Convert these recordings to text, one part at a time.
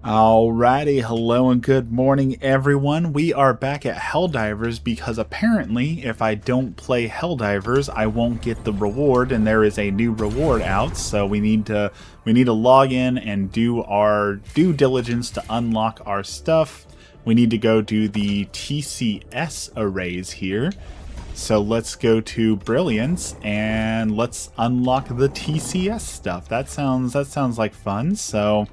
Alrighty, hello and good morning everyone. We are back at Helldivers because apparently if I don't play Helldivers, I won't get the reward, and there is a new reward out, so we need to log in and do our due diligence to unlock our stuff. We need to go do the TCS arrays here. So let's go to Brilliance and let's unlock the TCS stuff. That sounds like fun. So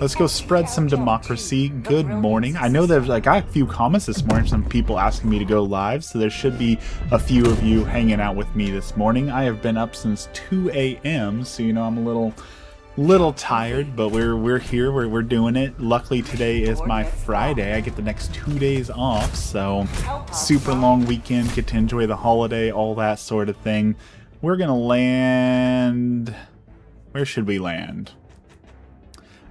let's go spread some democracy. Good morning. I know I got a few comments this morning, some people asking me to go live, so there should be a few of you hanging out with me this morning. I have been up since 2 a.m. so you know I'm a little tired, but we're here, we're doing it. Luckily today is my Friday. I get the next 2 days off, so super long weekend, get to enjoy the holiday, all that sort of thing. We're gonna land... Where should we land?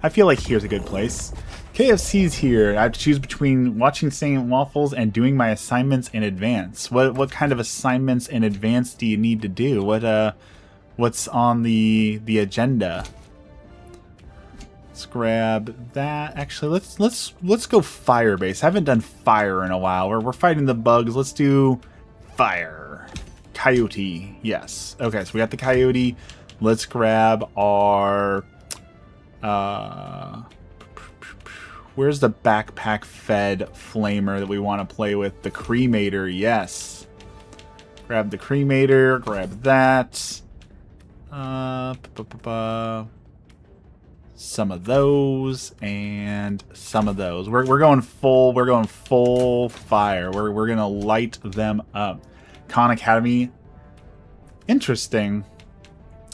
I feel like here's a good place. KFC's here. I have to choose between watching Singing Waffles and doing my assignments in advance. What kind of assignments in advance do you need to do? What's on the agenda? Let's grab that. Actually, let's go fire base. I haven't done fire in a while. We're fighting the bugs. Let's do fire. Coyote. Yes. Okay, so we got the coyote. Let's grab our where's the backpack fed flamer that we want to play with? The cremator. Yes. Grab the cremator. Grab that. Some of those and some of those. We're going full fire. We're gonna light them up. Khan Academy. Interesting.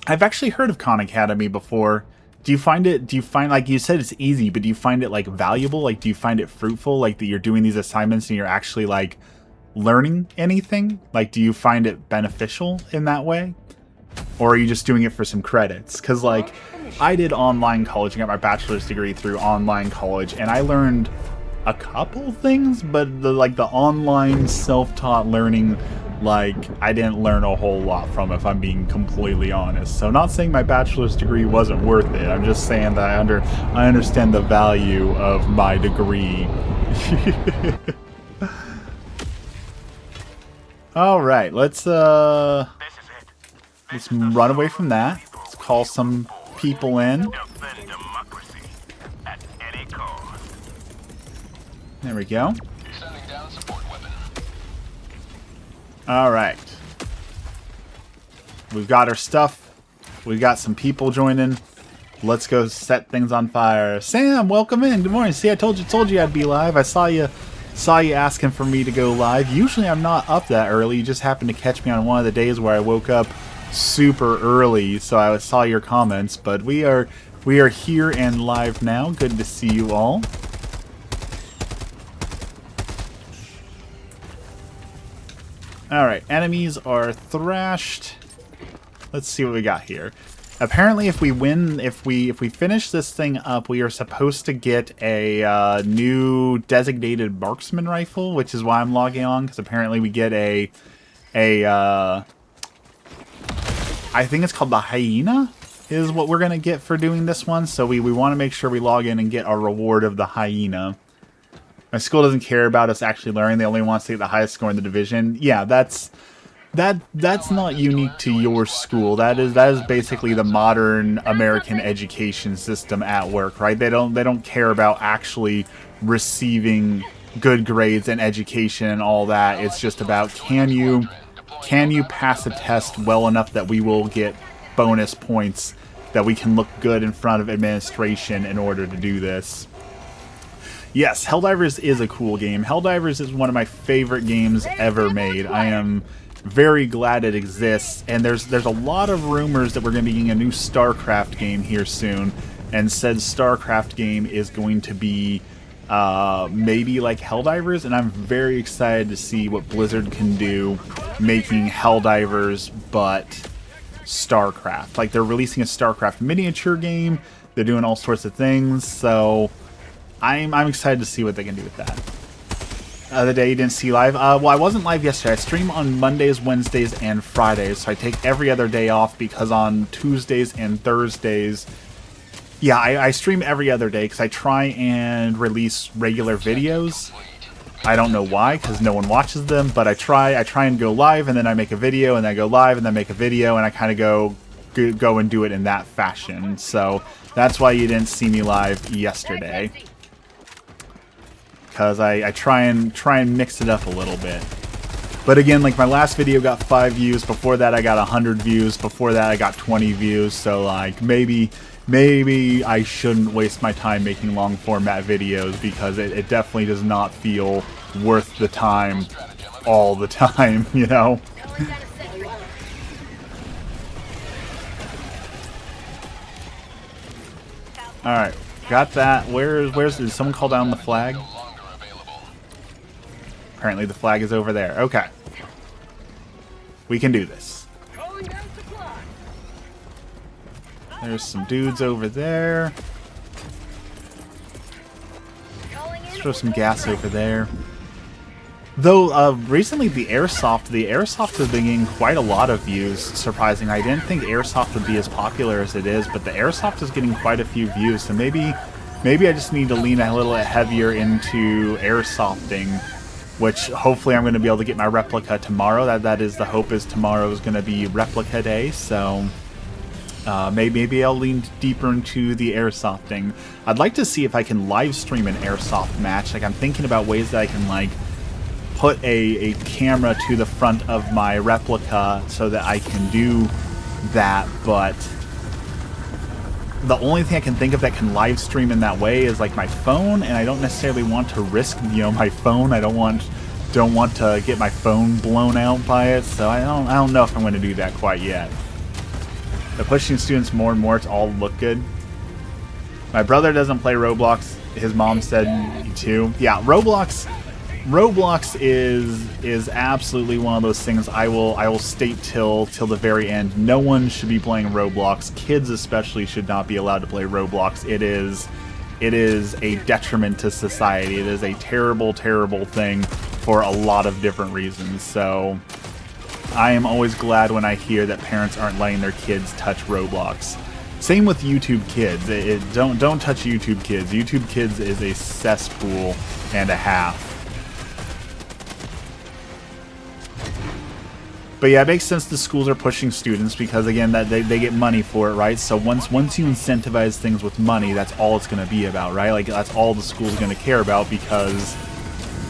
I've actually heard of Khan Academy before. Do you find like you said it's easy, but do you find it like valuable? Like do you find it fruitful? Like that you're doing these assignments and you're actually like learning anything? Like do you find it beneficial in that way? Or are you just doing it for some credits? Because like I did online college and got my bachelor's degree through online college, and I learned a couple things, but the online self-taught learning, like I didn't learn a whole lot from it, if I'm being completely honest. So not saying my bachelor's degree wasn't worth it. I'm just saying that I understand the value of my degree. All right, let's run away from that. Let's call some people in. There we go. All right. We've got our stuff. We've got some people joining. Let's go set things on fire. Sam, welcome in. Good morning. See, I told you I'd be live. I saw you asking for me to go live. Usually I'm not up that early. You just happened to catch me on one of the days where I woke up super early, so I saw your comments. But we are here and live now. Good to see you all. Alright, enemies are thrashed. Let's see what we got here. Apparently if we finish this thing up, we are supposed to get a new designated marksman rifle, which is why I'm logging on, because apparently we get I think it's called the hyena is what we're gonna get for doing this one. So we want to make sure we log in and get our reward of the hyena. My school doesn't care about us actually learning. They only want us to get the highest score in the division. Yeah, that's not unique to your school. That is basically the modern American education system at work, right? They don't care about actually receiving good grades and education and all that. It's just about can you pass a test well enough that we will get bonus points, that we can look good in front of administration in order to do this. Yes, Helldivers is a cool game. Helldivers is one of my favorite games ever made. I am very glad it exists, and there's a lot of rumors that we're going to be getting a new StarCraft game here soon, and said StarCraft game is going to be maybe like Helldivers, and I'm very excited to see what Blizzard can do making Helldivers but StarCraft. Like they're releasing a StarCraft miniature game, they're doing all sorts of things, so I'm excited to see what they can do with that. The day you didn't see live? Well, I wasn't live yesterday. I stream on Mondays, Wednesdays, and Fridays, so I take every other day off because on Tuesdays and Thursdays Yeah, I stream every other day because I try and release regular videos. I don't know why, because no one watches them, but I try and go live, and then I make a video, and then I go live, and then make a video, and I kind of go and do it in that fashion. So that's why you didn't see me live yesterday, because I try and mix it up a little bit. But again, like my last video got 5 views, before that I got 100 views, before that I got 20 views, so like maybe I shouldn't waste my time making long format videos, because it definitely does not feel worth the time all the time, you know? Alright, got that. Did someone call down the flag? Apparently the flag is over there. Okay. We can do this. There's some dudes over there. Let's throw some gas over there. Though, recently the Airsoft has been getting quite a lot of views, surprising. I didn't think Airsoft would be as popular as it is, but the Airsoft is getting quite a few views, so maybe I just need to lean a little heavier into Airsofting, which hopefully I'm going to be able to get my replica tomorrow. That is the hope, is tomorrow is going to be replica day, so maybe I'll lean deeper into the Airsofting. I'd like to see if I can live stream an Airsoft match. Like, I'm thinking about ways that I can, like, put a camera to the front of my replica so that I can do that, but the only thing I can think of that can live stream in that way is like my phone, and I don't necessarily want to risk, you know, my phone. I don't want to get my phone blown out by it, so I don't know if I'm going to do that quite yet. They're pushing students more and more to all look good. My brother doesn't play Roblox. His mom said too. Yeah, Roblox is absolutely one of those things I will state till the very end. No one should be playing Roblox. Kids especially should not be allowed to play Roblox. It is a detriment to society. It is a terrible, terrible thing for a lot of different reasons. So I am always glad when I hear that parents aren't letting their kids touch Roblox. Same with YouTube Kids. Don't touch YouTube Kids. YouTube Kids is a cesspool and a half. But yeah, it makes sense the schools are pushing students because, again, that they get money for it, right? So once you incentivize things with money, that's all it's going to be about, right? Like, that's all the school's going to care about because,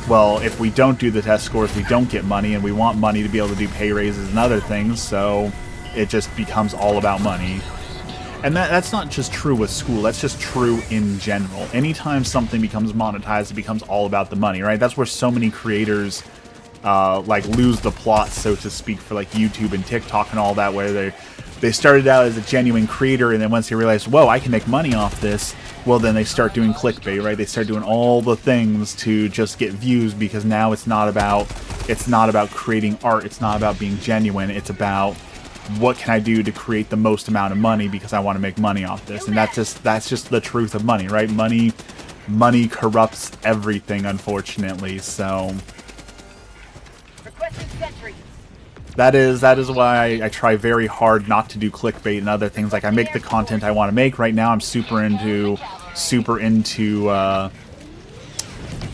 well, if we don't do the test scores, we don't get money, and we want money to be able to do pay raises and other things, so it just becomes all about money. And that's not just true with school, that's just true in general. Anytime something becomes monetized, it becomes all about the money, right? That's where so many creators like lose the plot, so to speak, for like YouTube and TikTok and all that, where they started out as a genuine creator, and then once they realized, whoa, I can make money off this, well, then they start doing clickbait, right? They start doing all the things to just get views, because now it's not about creating art, it's not about being genuine, it's about what can I do to create the most amount of money because I want to make money off this. And that's just the truth of money, right? Money corrupts everything, unfortunately. So that is why I try very hard not to do clickbait and other things. Like, I make the content I want to make. Right now I'm super into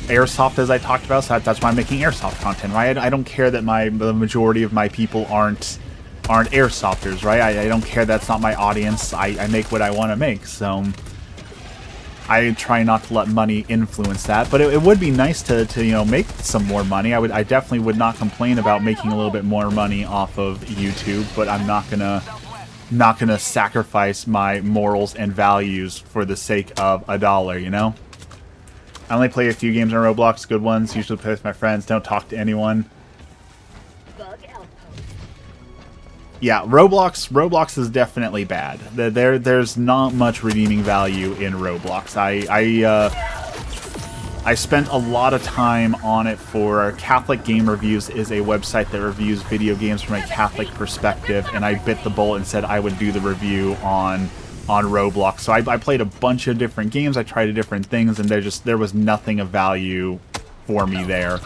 Airsoft, as I talked about, so that's why I'm making Airsoft content, right? I don't care that the majority of my people aren't Airsofters, right? I don't care, that's not my audience. I make what I want to make, so I try not to let money influence that. But it would be nice to make some more money. I definitely would not complain about making a little bit more money off of YouTube, but I'm not gonna sacrifice my morals and values for the sake of $1, you know? I only play a few games on Roblox, good ones, usually play with my friends, don't talk to anyone. Yeah, Roblox is definitely bad. There's not much redeeming value in Roblox. I spent a lot of time on it for Catholic Game Reviews, is a website that reviews video games from a Catholic perspective, and I bit the bullet and said I would do the review on Roblox. So I played a bunch of different games, I tried different things, and there was nothing of value for me there.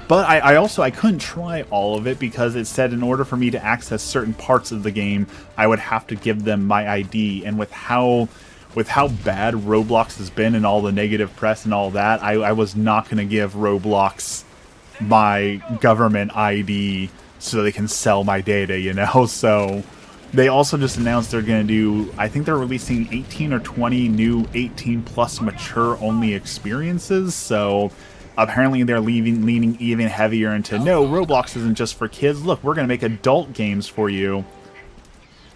But I couldn't try all of it because it said in order for me to access certain parts of the game, I would have to give them my ID. And with how with how bad Roblox has been and all the negative press and all that, I was not going to give Roblox my government ID so they can sell my data, you know? So they also just announced they're going to do, I think they're releasing 18 or 20 new 18 plus mature only experiences. So apparently they're leaning even heavier into, no, Roblox isn't just for kids. Look, we're going to make adult games for you.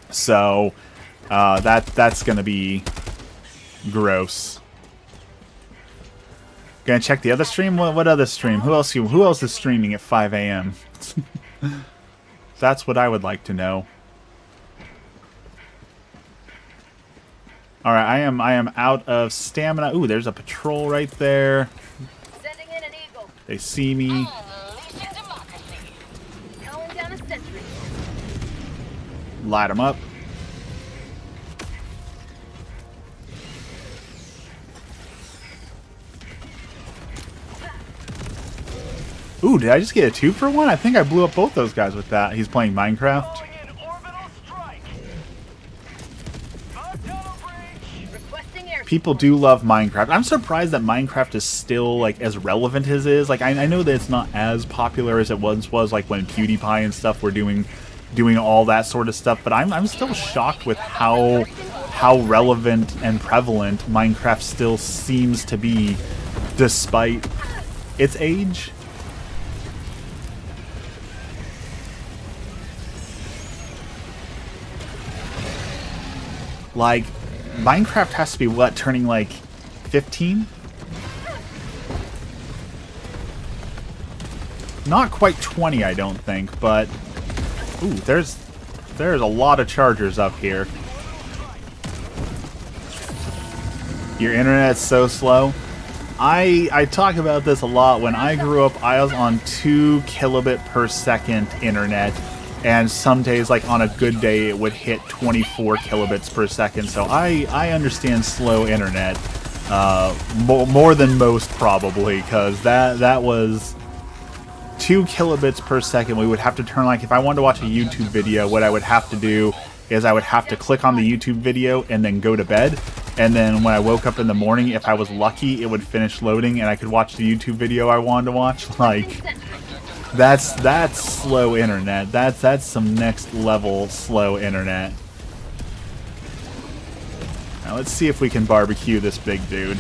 So that's going to be gross. Gonna check the other stream? What other stream? Who else is streaming at 5 a.m.? That's what I would like to know. Alright, I am out of stamina. Ooh, there's a patrol right there. Sending in an eagle. They see me. Calling down a sentry. Light them up. Ooh, did I just get a 2 for 1? I think I blew up both those guys with that. He's playing Minecraft. People do love Minecraft. I'm surprised that Minecraft is still like as relevant as it is. Like I know that it's not as popular as it once was, like when PewDiePie and stuff were doing all that sort of stuff. But I'm still shocked with how relevant and prevalent Minecraft still seems to be, despite its age. Like, Minecraft has to be, what, turning like 15? Not quite 20, I don't think, but... Ooh, there's a lot of chargers up here. Your internet's so slow. I talk about this a lot. When I grew up, I was on 2 kilobit per second internet. And some days, like on a good day, it would hit 24 kilobits per second. So I understand slow internet more than most, probably, because that was 2 kilobits per second. We would have to turn, like, if I wanted to watch a YouTube video, what I would have to do is I would have to click on the YouTube video and then go to bed. And then when I woke up in the morning, if I was lucky, it would finish loading and I could watch the YouTube video I wanted to watch. Like... That's slow internet. That's some next level slow internet. Now let's see if we can barbecue this big dude.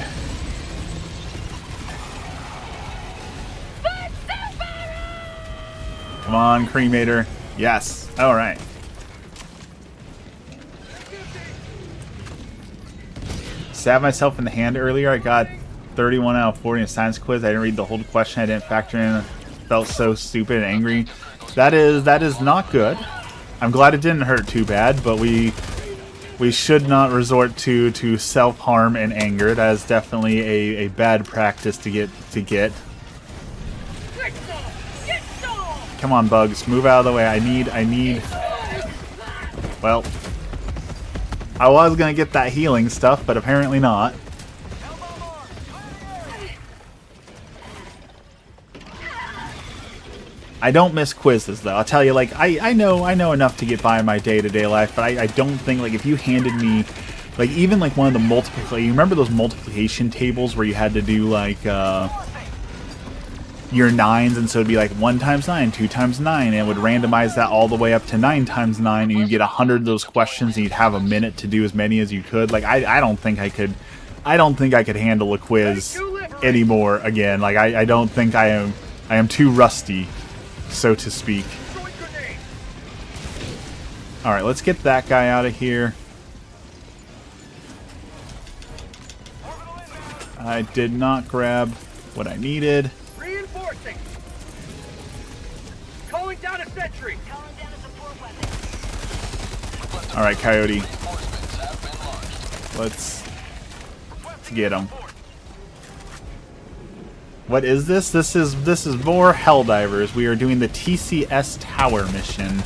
Come on, cremator. Yes. All right. Stabbed myself in the hand earlier. I got 31 out of 40 in a science quiz. I didn't read the whole question. I didn't factor in. Felt so stupid and angry. That is not good. I'm glad it didn't hurt too bad, but we should not resort to self-harm and anger. That is definitely a bad practice to get. Come on, bugs, move out of the way. I need. Well, I was gonna get that healing stuff, but apparently not. I don't miss quizzes, though. I'll tell you, like, I know enough to get by in my day-to-day life, but I don't think, like, if you handed me, like, even, like, one of the multiplication... You remember those multiplication tables where you had to do, like, your 9s, and so it'd be, like, 1 times 9, 2 times 9, and it would randomize that all the way up to 9 times 9, and you'd get 100 of those questions, and you'd have a minute to do as many as you could. Like, I don't think I could... I don't think I could handle a quiz anymore again. Like, I don't think I am too rusty, so to speak. Alright, let's get that guy out of here. I did not grab what I needed. Reinforcing. Calling down a sentry. Alright, Coyote. Let's get him. What is this? This is more Helldivers. We are doing the TCS Tower mission.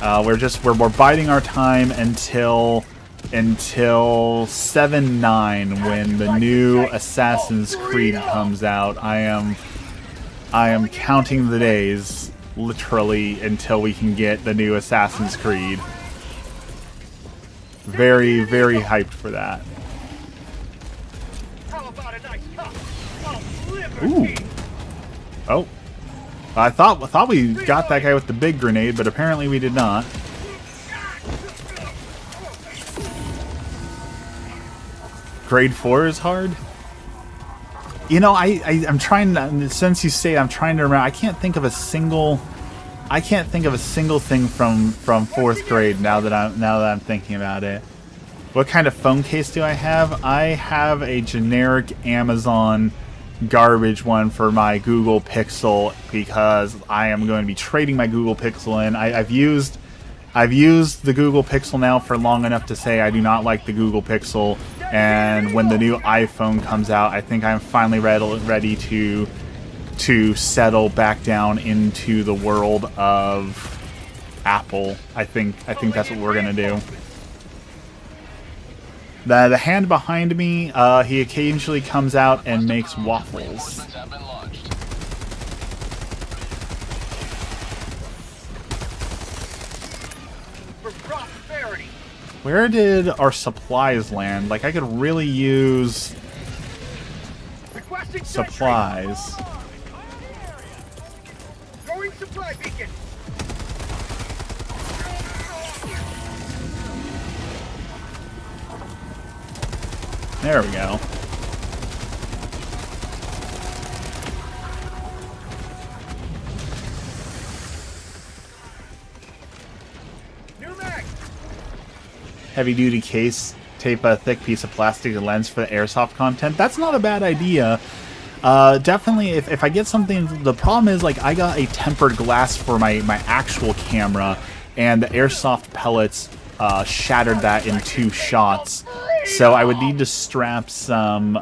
We're biding our time until 7/9 when the new Assassin's Creed comes out. I am counting the days, literally, until we can get the new Assassin's Creed. Very, very hyped for that. How about a nice cup of Ooh. liberty? Oh. I thought we got that guy with the big grenade, but apparently we did not. Grade 4 is hard? You know, I'm trying to, since you say it, I'm trying to remember. I can't think of a single thing from 4th grade now that I'm thinking about it. What kind of phone case do I have? I have a generic Amazon garbage one for my Google Pixel because I am going to be trading my Google Pixel in. I've used the Google Pixel now for long enough to say I do not like the Google Pixel, and when the new iPhone comes out, I think I'm finally ready to settle back down into the world of Apple. I think that's what we're gonna do. The hand behind me, he occasionally comes out and makes waffles. For prosperity. Where did our supplies land? Like, I could really use Requesting supplies. sentry. Throwing supply beacon. There we go. New mag. Heavy duty case, tape a thick piece of plastic and lens for the airsoft content. That's not a bad idea. Definitely, if I get something, the problem is, like, I got a tempered glass for my actual camera, and the airsoft pellets shattered that in 2 shots. So I would need to strap some,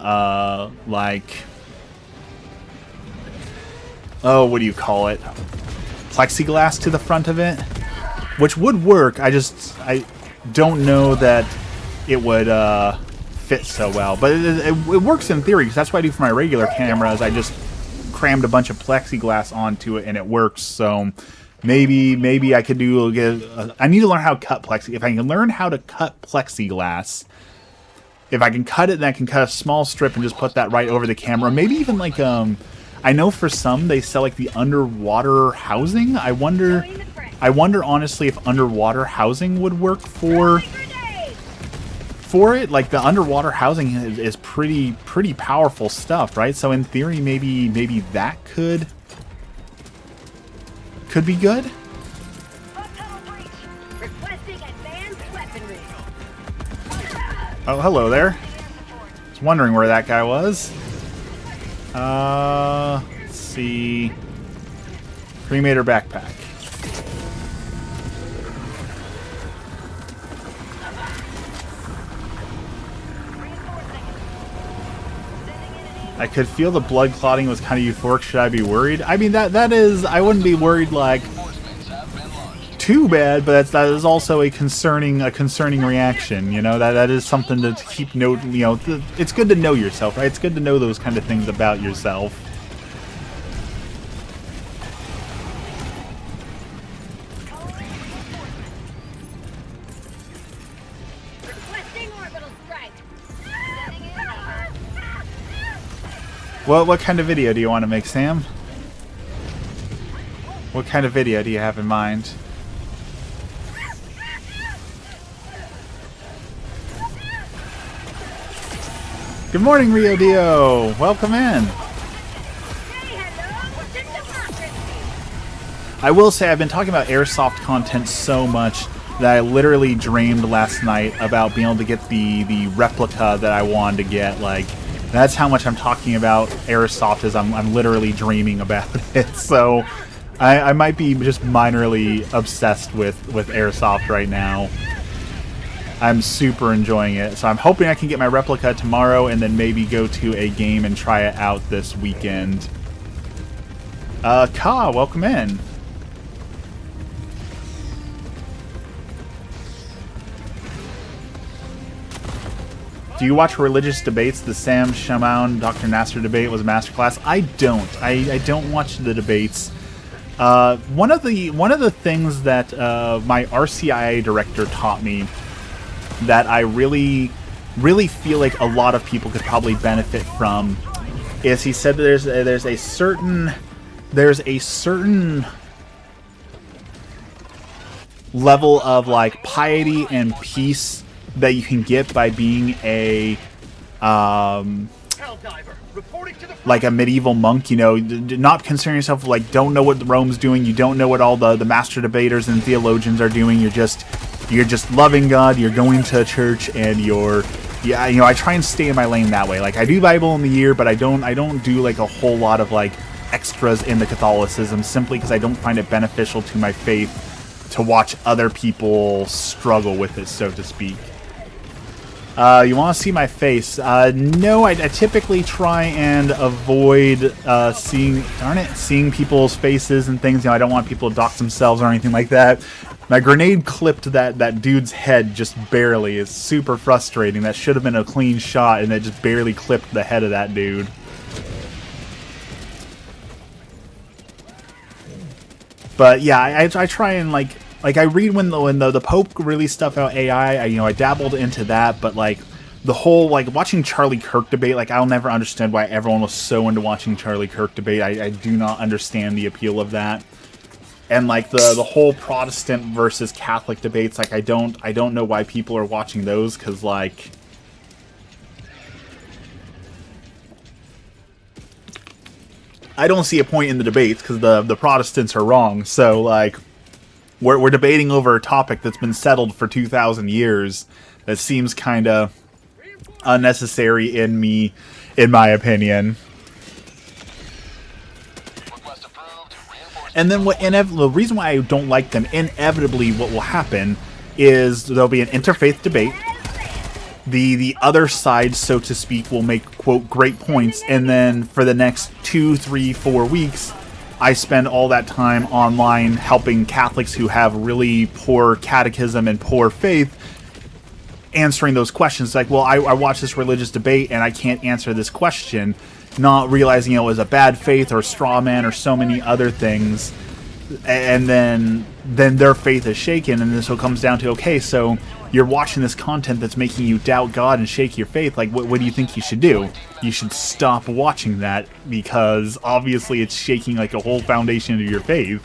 like, oh, what do you call it? Plexiglass to the front of it, which would work. I don't know that it would fit so well, but it works in theory, because that's what I do for my regular cameras. I just crammed a bunch of plexiglass onto it and it works. So maybe I could I need to learn how to cut plexiglass. If I can learn how to cut plexiglass, if I can cut it, then I can cut a small strip and just put that right over the camera. Maybe even like I know for some they sell like the underwater housing. I wonder honestly if underwater housing would work for it. Like, the underwater housing is pretty powerful stuff, right? So in theory, maybe that could be good. Oh, hello there. I was wondering where that guy was. Let's see. Cremator backpack. I could feel the blood clotting was kind of euphoric. Should I be worried? I mean, that is, I wouldn't be worried like too bad, but that is also a concerning reaction. You know, that is something to keep note. You know, it's good to know yourself, right? It's good to know those kind of things about yourself. What kind of video do you want to make, Sam? What kind of video do you have in mind? Good morning, Rio Dio. Welcome in. I will say I've been talking about airsoft content so much that I literally dreamed last night about being able to get the replica that I wanted to get. Like, that's how much I'm talking about airsoft, is I'm literally dreaming about it. So I might be just minorly obsessed with airsoft right now. I'm super enjoying it. So I'm hoping I can get my replica tomorrow and then maybe go to a game and try it out this weekend. Ka, welcome in. Do you watch religious debates? The Sam Shamoun Dr. Nasser debate was a masterclass. I don't. I don't watch the debates. One of the things that my RCIA director taught me that I really feel like a lot of people could probably benefit from is he said that there's a certain level of like piety and peace that you can get by being a Helldiver, reporting to the front. like a medieval monk, you know, not concerning yourself with, like, don't know what Rome's doing, you don't know what all the master debaters and theologians are doing, you're just loving God, you're going to church, and yeah, you know, I try and stay in my lane that way. Like, I do Bible in the year, but I don't do like a whole lot of like extras in the Catholicism, simply because I don't find it beneficial to my faith to watch other people struggle with it, so to speak. You want to see my face? No, I typically try and avoid seeing people's faces and things. You know, I don't want people to dox themselves or anything like that. My grenade clipped that dude's head just barely. It's super frustrating. That should have been a clean shot, and it just barely clipped the head of that dude. But yeah, I try and like I read when the Pope released stuff about AI. I dabbled into that, but like the whole like watching Charlie Kirk debate, like I'll never understand why everyone was so into watching Charlie Kirk debate. I do not understand the appeal of that. And like the whole Protestant versus Catholic debates, like I don't know why people are watching those, because like I don't see a point in the debates because the Protestants are wrong. So like we're debating over a topic that's been settled for 2,000 years. That seems kind of unnecessary in my opinion. And then the reason why I don't like them, inevitably what will happen is there'll be an interfaith debate. The other side, so to speak, will make, quote, great points, and then for the next 2, 3, 4 weeks, I spend all that time online helping Catholics who have really poor catechism and poor faith answering those questions. Like, well, I watched this religious debate and I can't answer this question, not realizing it was a bad faith or straw man or so many other things, and then their faith is shaken, and this comes down to, okay, so you're watching this content that's making you doubt God and shake your faith. Like, what do you think you should do? You should stop watching that, because obviously it's shaking like a whole foundation of your faith.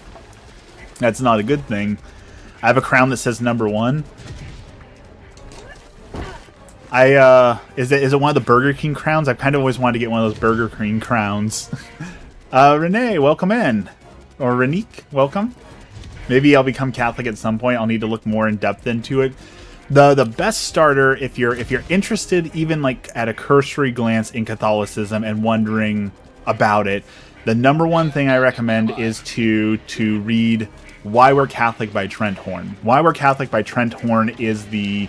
That's not a good thing. I have a crown that says #1. Is it one of the Burger King crowns? I've kind of always wanted to get one of those Burger King crowns. Renee, welcome in. Or Renique, welcome. Maybe I'll become Catholic at some point. I'll need to look more in depth into it. The best starter, if you're interested, even like at a cursory glance in Catholicism and wondering about it, the #1 thing I recommend is to read Why We're Catholic by Trent Horn. Why We're Catholic by Trent Horn is the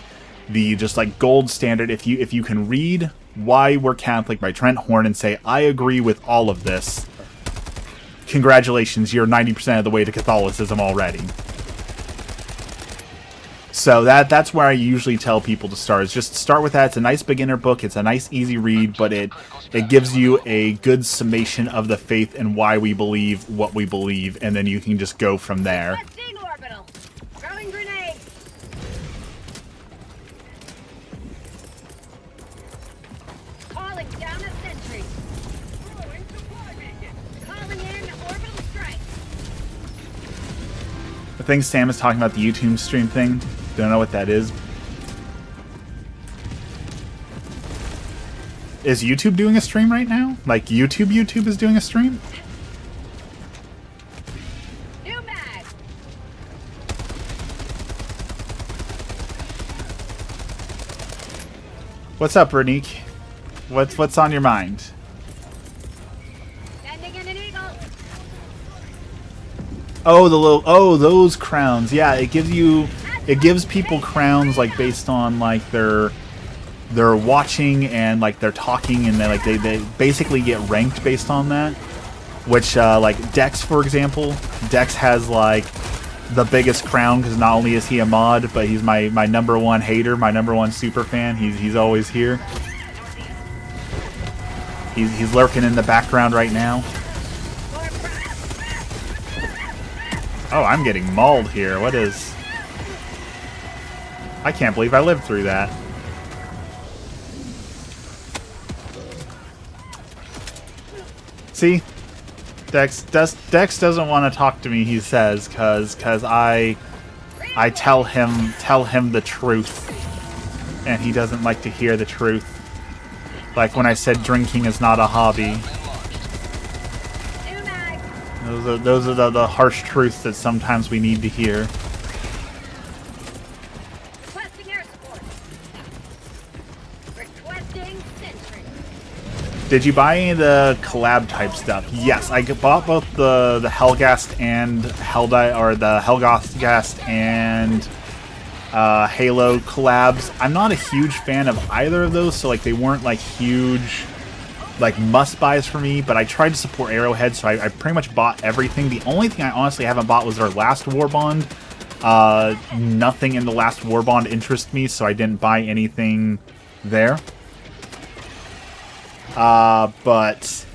just like gold standard. If you can read Why We're Catholic by Trent Horn and say, I agree with all of this, congratulations, you're 90% of the way to Catholicism already. So that's where I usually tell people to start, is just start with that. It's a nice beginner book, it's a nice easy read, but it gives you a good summation of the faith and why we believe what we believe, and then you can just go from there. Busting orbital. Throwing grenade. Calling down a sentry. Throwing supply beacon. Calling in orbital strike. I think Sam is talking about the YouTube stream thing. Don't know what that is. Is YouTube doing a stream right now? Like YouTube is doing a stream? New mag. What's up, Renique? What's on your mind? Sending in an eagle. Oh, those crowns. Yeah, it gives people crowns like based on like their watching and like their talking, and they basically get ranked based on that. Which like Dex, for example, Dex has like the biggest crown because not only is he a mod, but he's my #1 hater, my #1 super fan. He's always here. He's lurking in the background right now. Oh, I'm getting mauled here. What is... I can't believe I lived through that. See? Dex doesn't want to talk to me, he says, cause I tell him the truth. And he doesn't like to hear the truth. Like when I said drinking is not a hobby. New mag. Those are the harsh truths that sometimes we need to hear. Requesting air support. Requesting sentry. Did you buy any of the collab type stuff? Yes, I bought both the Helghast and the Helghast and Halo collabs. I'm not a huge fan of either of those, so like they weren't like huge like must buys for me, but I tried to support Arrowhead, so I pretty much bought everything. The only thing I honestly haven't bought was their last War Bond. Nothing in the last War Bond interests me, so I didn't buy anything there. But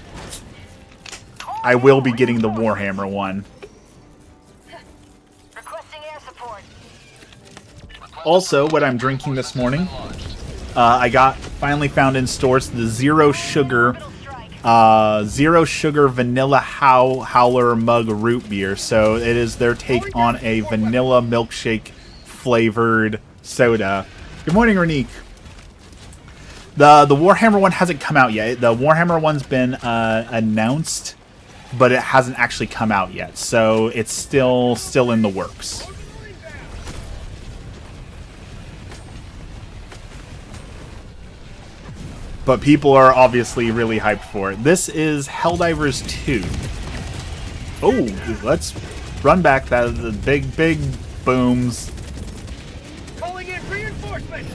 I will be getting the Warhammer one. Requesting air support. Also, what I'm drinking this morning, I finally found in stores the Zero Sugar Vanilla Howler Mug Root Beer. So it is their take on a vanilla milkshake flavored soda. Good morning, Renique. The Warhammer one hasn't come out yet. The Warhammer one's been announced, but it hasn't actually come out yet. So it's still in the works. But people are obviously really hyped for it. This is Helldivers 2. Oh, let's run back. That is the big booms. Calling in reinforcements.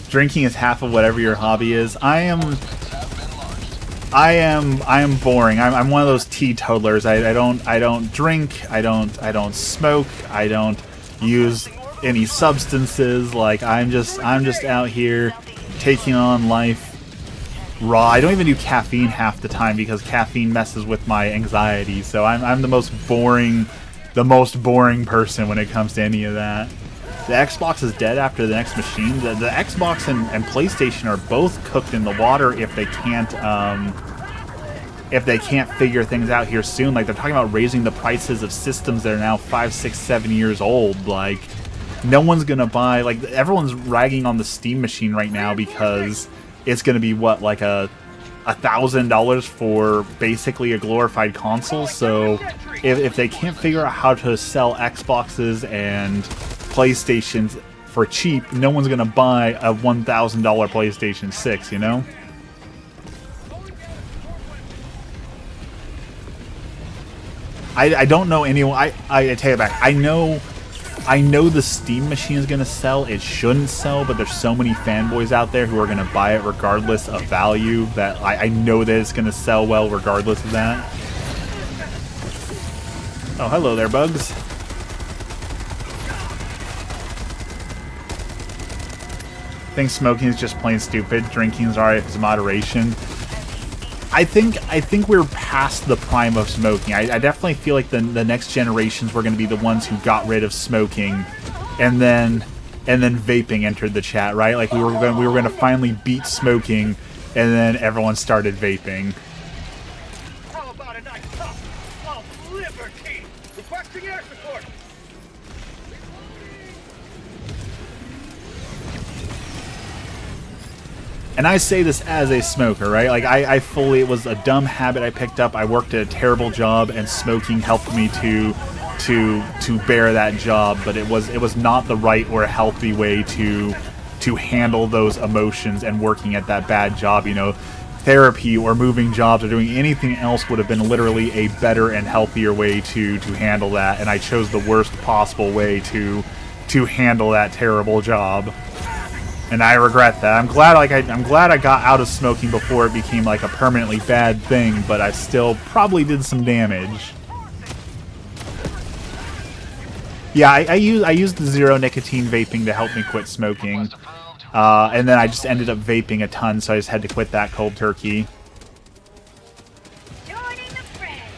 Drinking is half of whatever your hobby is. I am boring. I'm one of those teetotalers. I don't drink. I don't smoke. I don't use any substances. Like I'm just out here taking on life raw. I don't even do caffeine half the time because caffeine messes with my anxiety. So I'm the most boring person when it comes to any of that. The Xbox is dead after the next machine. The Xbox and PlayStation are both cooked in the water if they can't figure things out here soon. Like they're talking about raising the prices of systems that are now 5, 6, 7 years old. Like no one's gonna buy. Like everyone's ragging on the Steam machine right now because it's gonna be what, like $1,000 for basically a glorified console. So if they can't figure out how to sell Xboxes and PlayStations for cheap, no one's gonna buy a $1,000 PlayStation 6, you know? I don't know anyone. I take it back. I know the Steam machine is gonna sell. It shouldn't sell, but there's so many fanboys out there who are gonna buy it regardless of value that I know that it's gonna sell well regardless of that. Oh, hello there, Bugs. I think smoking is just plain stupid. Drinking is alright if it's moderation. I think we're past the prime of smoking. I definitely feel like the next generations were going to be the ones who got rid of smoking, and then vaping entered the chat, right? Like we were going to finally beat smoking, and then everyone started vaping. How about a nice cup of liberty? Requesting air support. And I say this as a smoker, right? Like I fully, it was a dumb habit I picked up. I worked at a terrible job, and smoking helped me to bear that job. But it was not the right or healthy way to handle those emotions. And working at that bad job, you know, therapy or moving jobs or doing anything else would have been literally a better and healthier way to handle that. And I chose the worst possible way to handle that terrible job. And I regret that. I'm glad I got out of smoking before it became like a permanently bad thing, but I still probably did some damage. Yeah, I used the zero nicotine vaping to help me quit smoking. And then I just ended up vaping a ton, so I just had to quit that cold turkey. Joining the friends.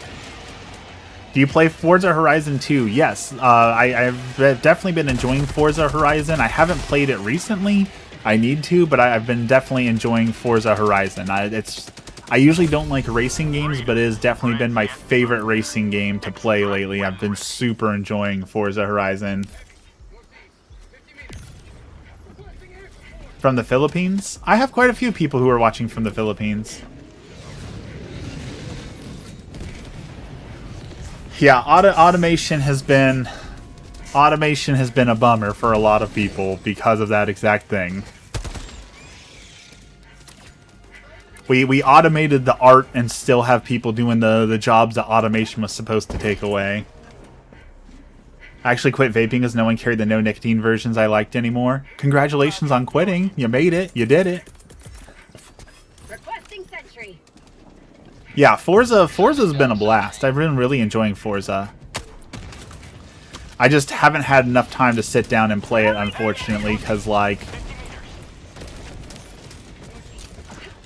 Do you play Forza Horizon 2? Yes, I've definitely been enjoying Forza Horizon. I haven't played it recently. I need to, but I've been definitely enjoying Forza Horizon. I usually don't like racing games, but it has definitely been my favorite racing game to play lately. I've been super enjoying Forza Horizon. From the Philippines? I have quite a few people who are watching from the Philippines. Yeah, automation has been a bummer for a lot of people because of that exact thing. We automated the art and still have people doing the jobs that automation was supposed to take away. I actually quit vaping as no one carried the no nicotine versions I liked anymore. Congratulations on quitting. You made it. You did it. Requesting sentry. Yeah, Forza's been a blast. I've been really enjoying Forza. I just haven't had enough time to sit down and play it, unfortunately, because like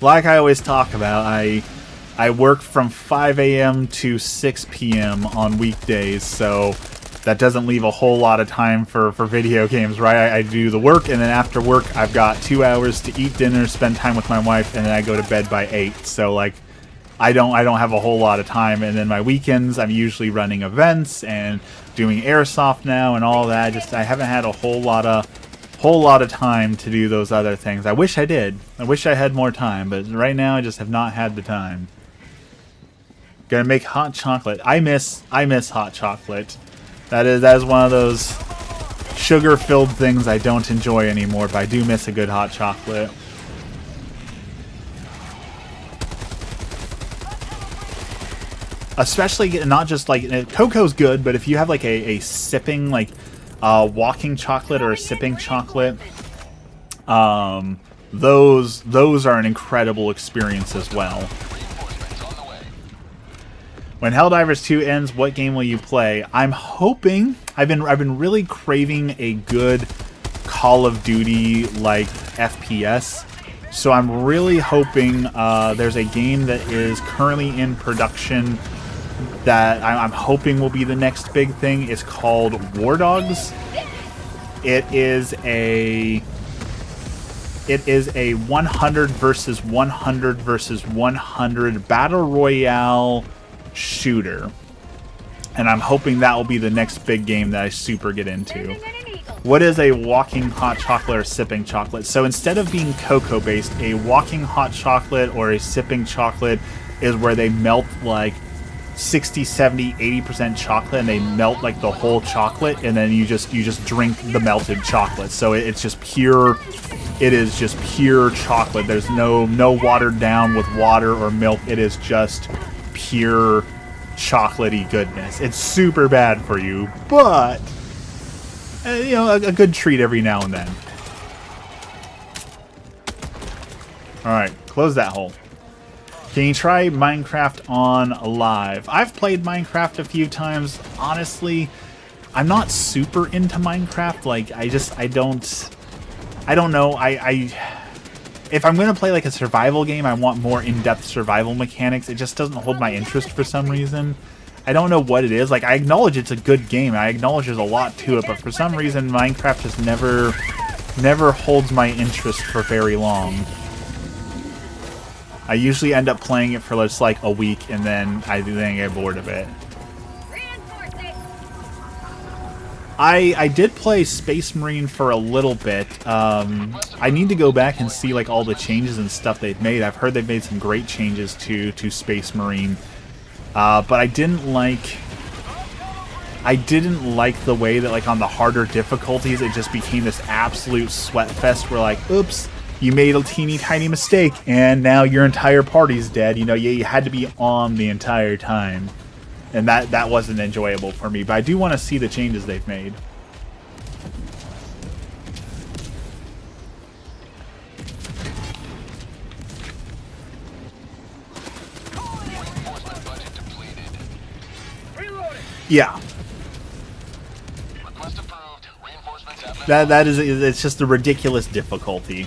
I always talk about, I work from 5 a.m. to 6 p.m. on weekdays, so that doesn't leave a whole lot of time for video games, right? I do the work, and then after work, I've got 2 hours to eat dinner, spend time with my wife, and then I go to bed by 8. So like, I don't have a whole lot of time, and then my weekends, I'm usually running events and doing airsoft now and all that. Just I haven't had a whole lot of time to do those other things. I wish I did. I wish I had more time, but right now I just have not had the time. Gonna make hot chocolate. I miss hot chocolate. That is one of those sugar-filled things I don't enjoy anymore, but I do miss a good hot chocolate. Especially not just like cocoa's good, but if you have like a sipping like walking chocolate or a sipping chocolate, those are an incredible experience as well. When Helldivers 2 ends, what game will you play? I'm hoping. I've been really craving a good Call of Duty like FPS. So I'm really hoping there's a game that is currently in production that I'm hoping will be the next big thing. It's called War Dogs. It is a 100 versus 100 versus 100 battle royale shooter, and I'm hoping that will be the next big game that I super get into. What is a walking hot chocolate or sipping chocolate? So instead of being cocoa based, a walking hot chocolate or a sipping chocolate is where they melt like 60, 70, 80% chocolate, and they melt like the whole chocolate, and then you just drink the melted chocolate. So it's just pure. It is just pure chocolate. There's no watered down with water or milk. It is just pure chocolatey goodness. It's super bad for you, but you know, a good treat every now and then. All right, close that hole. Can you try Minecraft on live? I've played Minecraft a few times. Honestly, I'm not super into Minecraft. Like, I don't know. If I'm going to play like a survival game, I want more in-depth survival mechanics. It just doesn't hold my interest for some reason. I don't know what it is. Like, I acknowledge it's a good game. I acknowledge there's a lot to it, but for some reason, Minecraft just never holds my interest for very long. I usually end up playing it for just like a week, and then I get bored of it. I did play Space Marine for a little bit. I need to go back and see like all the changes and stuff they've made. I've heard they've made some great changes to Space Marine, but I didn't like the way that like on the harder difficulties it just became this absolute sweat fest where like, oops, you made a teeny tiny mistake and now your entire party's dead. You know, you had to be on the entire time. And that wasn't enjoyable for me, but I do want to see the changes they've made. Yeah. That is, it's just a ridiculous difficulty.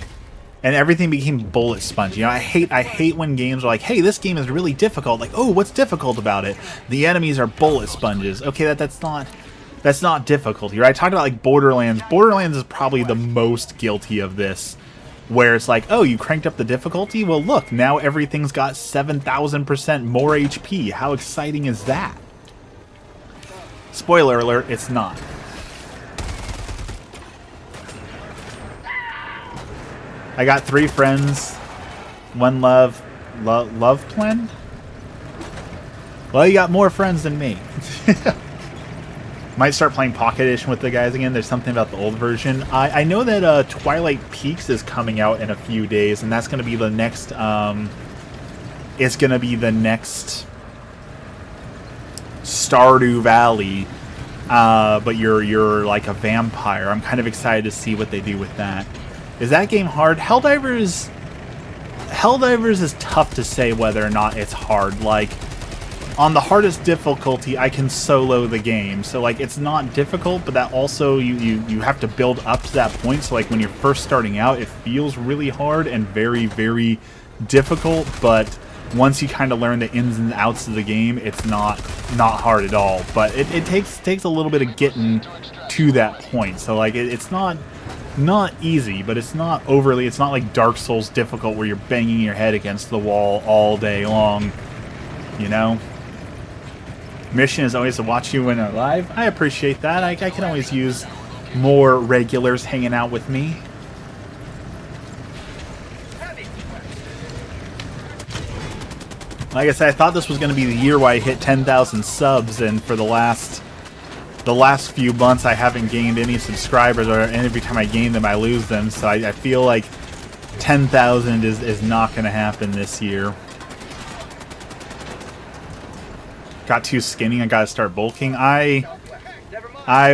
and everything became bullet sponge. You know, I hate when games are like, hey, this game is really difficult. Like, oh, what's difficult about it? The enemies are bullet sponges. Okay, that's not difficulty, right? I talked about like Borderlands. Borderlands is probably the most guilty of this, where it's like, oh, you cranked up the difficulty? Well, look, now everything's got 7,000% more HP. How exciting is that? Spoiler alert, it's not. I got 3 friends, 1 love plan? Well, you got more friends than me. Might start playing Pocket Edition with the guys again. There's something about the old version. I know that Twilight Peaks is coming out in a few days, and that's going to be the next. It's going to be the next Stardew Valley, but you're like a vampire. I'm kind of excited to see what they do with that. Is that game hard? Helldivers is tough to say whether or not it's hard. Like, on the hardest difficulty, I can solo the game. So, like, it's not difficult, but that also, you have to build up to that point. So, like, when you're first starting out, it feels really hard and very, very difficult. But once you kind of learn the ins and outs of the game, it's not hard at all. But it takes a little bit of getting to that point. So, like, it's not easy, but it's not overly, it's not like Dark Souls difficult where you're banging your head against the wall all day long, you know? Mission is always to watch you when you're live. I appreciate that. I can always use more regulars hanging out with me. Like I said, I thought this was going to be the year where I hit 10,000 subs, and for the last few months I haven't gained any subscribers, and every time I gain them I lose them, so I feel like 10,000 is not going to happen this year. Got too skinny, I gotta start bulking. I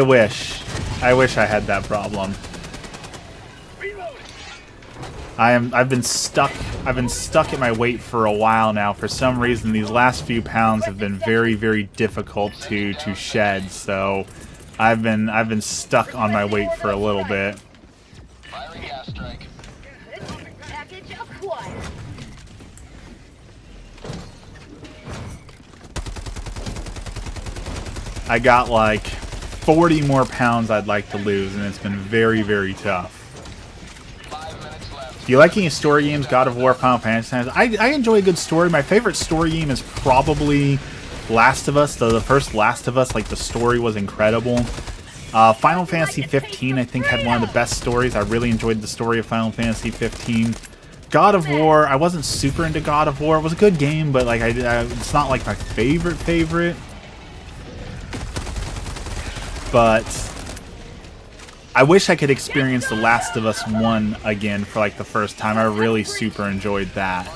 wish I had that problem. I've been stuck at my weight for a while now. For some reason, these last few pounds have been very, very difficult to shed. So I've been stuck on my weight for a little bit. Package acquired. I got like 40 more pounds I'd like to lose, and it's been very, very tough. Do you like any story games? God of War, Final Fantasy? I enjoy a good story. My favorite story game is probably Last of Us. The first Last of Us, like, the story was incredible. Final Fantasy 15, I think, had one of the best stories. I really enjoyed the story of Final Fantasy 15. God of War, I wasn't super into God of War. It was a good game, but like it's not like my favorite. But I wish I could experience The Last of Us 1 again for like the first time. I really super enjoyed that.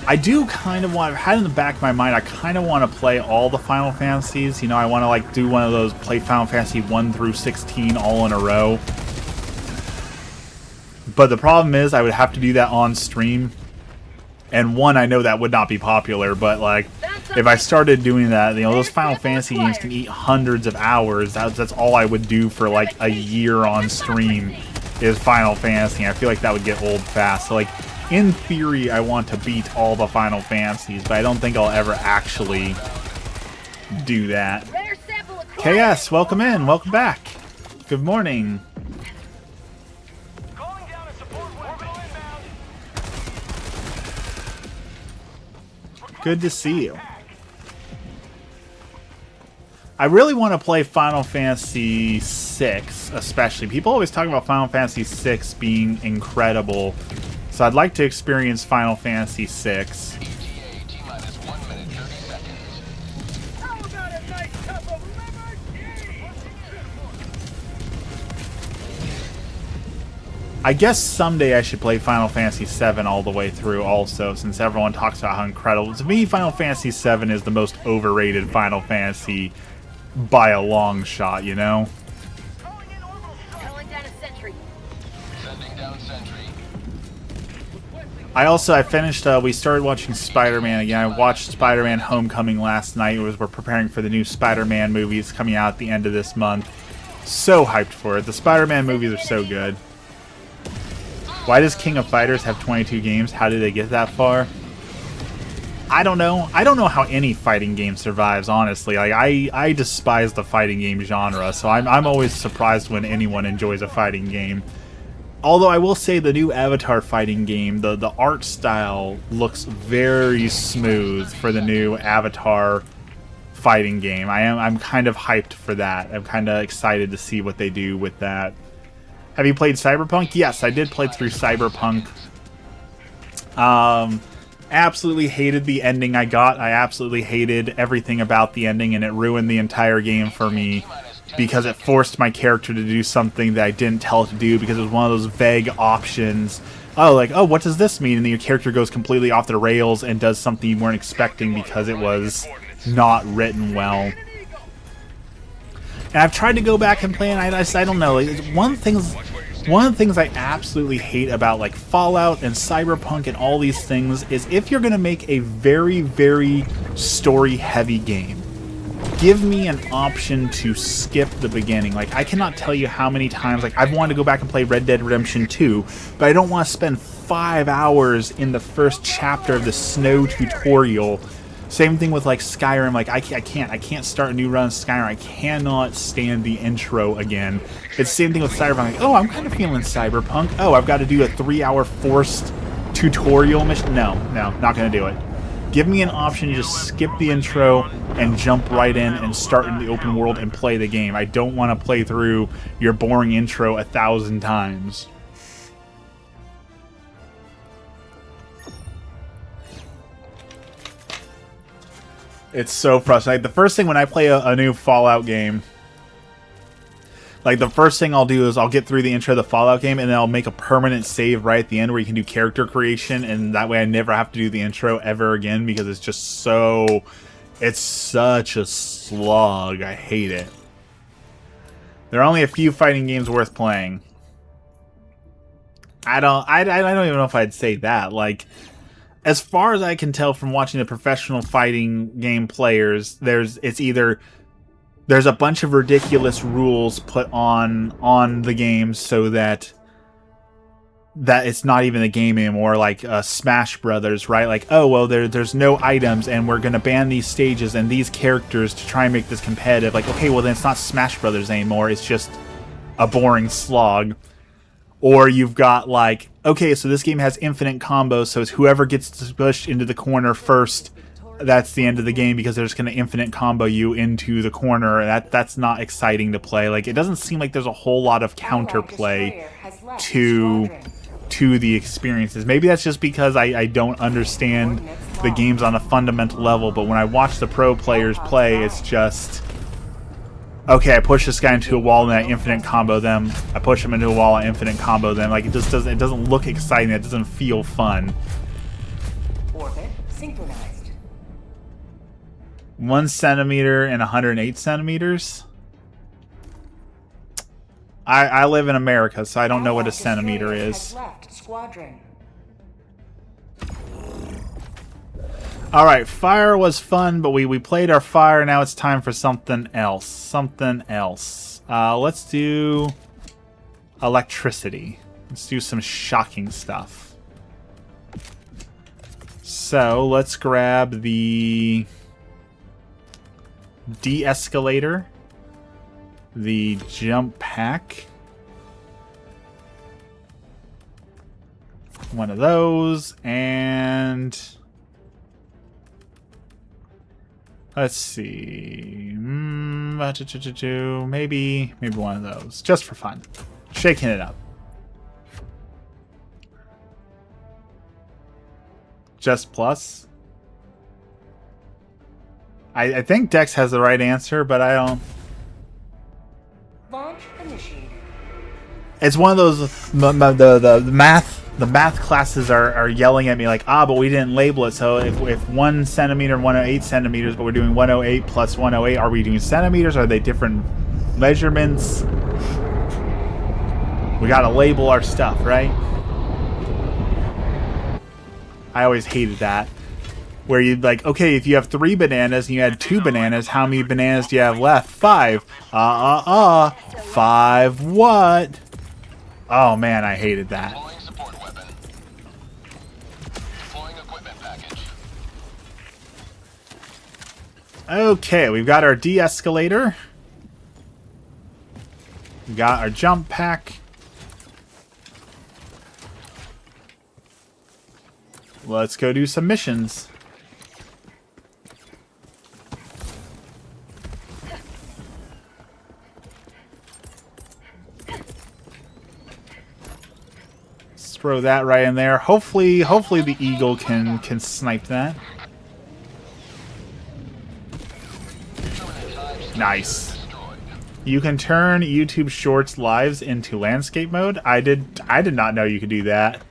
I do kind of want, I've had in the back of my mind, I kind of want to play all the Final Fantasies. You know, I want to like do one of those, play Final Fantasy 1 through 16 all in a row. But the problem is I would have to do that on stream. And one, I know that would not be popular, but like, if I started doing that, you know, those Final Fantasy games can eat hundreds of hours. That's all I would do for like a year on stream is Final Fantasy. I feel like that would get old fast. So like, in theory, I want to beat all the Final Fantasies, but I don't think I'll ever actually do that. KS, welcome in. Welcome back. Good morning. Good to see you. I really want to play Final Fantasy VI, especially. People always talk about Final Fantasy VI being incredible, so I'd like to experience Final Fantasy VI. I guess someday I should play Final Fantasy VII all the way through also, since everyone talks about how incredible. To me, Final Fantasy VII is the most overrated Final Fantasy by a long shot, you know? I finished, we started watching Spider-Man again. I watched Spider-Man Homecoming last night. We're preparing for the new Spider-Man movies coming out at the end of this month. So hyped for it. The Spider-Man movies are so good. Why does King of Fighters have 22 games? How did they get that far? I don't know. I don't know how any fighting game survives, honestly. Like I despise the fighting game genre, so I'm always surprised when anyone enjoys a fighting game. Although I will say the new Avatar fighting game, the art style looks very smooth for the new Avatar fighting game. I'm kind of hyped for that. I'm kind of excited to see what they do with that. Have you played Cyberpunk? Yes, I did play through Cyberpunk. Absolutely hated the ending I got. I absolutely hated everything about the ending, and it ruined the entire game for me because it forced my character to do something that I didn't tell it to do because it was one of those vague options. Oh, like, oh, what does this mean? And then your character goes completely off the rails and does something you weren't expecting because it was not written well. And I've tried to go back and play, and I don't know. Like, one of the things I absolutely hate about like Fallout and Cyberpunk and all these things is if you're going to make a very, very story-heavy game, give me an option to skip the beginning. Like, I cannot tell you how many times, like, I've wanted to go back and play Red Dead Redemption 2, but I don't want to spend 5 hours in the first chapter of the snow tutorial. Same thing with, like, Skyrim. Like, I can't start a new run of Skyrim. I cannot stand the intro again. It's the same thing with Cyberpunk. Like, oh, I'm kind of feeling Cyberpunk. Oh, I've got to do a 3-hour forced tutorial mission. No, not going to do it. Give me an option to just skip the intro and jump right in and start in the open world and play the game. I don't want to play through your boring intro 1,000 times. It's so frustrating. Like, the first thing when I play a new Fallout game, like, the first thing I'll do is I'll get through the intro of the Fallout game, and then I'll make a permanent save right at the end where you can do character creation, and that way I never have to do the intro ever again because it's just so... It's such a slog. I hate it. There are only a few fighting games worth playing. I don't even know if I'd say that. Like, as far as I can tell from watching the professional fighting game players, there's a bunch of ridiculous rules put on the game so that it's not even a game anymore, like Smash Brothers, right? Like, oh, well, there's no items, and we're going to ban these stages and these characters to try and make this competitive. Like, okay, well, then it's not Smash Brothers anymore. It's just a boring slog. Or you've got, like, okay, so this game has infinite combos, so it's whoever gets pushed into the corner first, that's the end of the game because they're just going to infinite combo you into the corner. That's not exciting to play. Like, it doesn't seem like there's a whole lot of counterplay to the experiences. Maybe that's just because I don't understand the games on a fundamental level, but when I watch the pro players play, it's just... Okay, I push this guy into a wall and I infinite combo them. I push him into a wall and infinite combo them. Like, it doesn't look exciting. It doesn't feel fun. Orbit synchronized. 1 centimeter and 108 centimeters. I live in America, so I don't know what a centimeter is. Alright, fire was fun, but we played our fire. Now it's time for something else. Let's do electricity. Let's do some shocking stuff. So, let's grab the de-escalator, the jump pack, one of those, and let's see, maybe one of those, just for fun, shaking it up. Just plus. I think Dex has the right answer, but I don't. Launch initiated. It's one of those the math classes are yelling at me like, but we didn't label it. So if 1 centimeter and 108 centimeters, but we're doing 108 plus 108, are we doing centimeters? Are they different measurements? We gotta label our stuff, right? I always hated that. Where you'd like, okay, if you have 3 bananas and you had 2 bananas, how many bananas do you have left? 5. 5 what? Oh man, I hated that. Okay, we've got our de-escalator. We got our jump pack. Let's go do some missions. Let's throw that right in there. Hopefully the eagle can snipe that. Nice. You can turn YouTube Shorts lives into landscape mode. I did not know you could do that.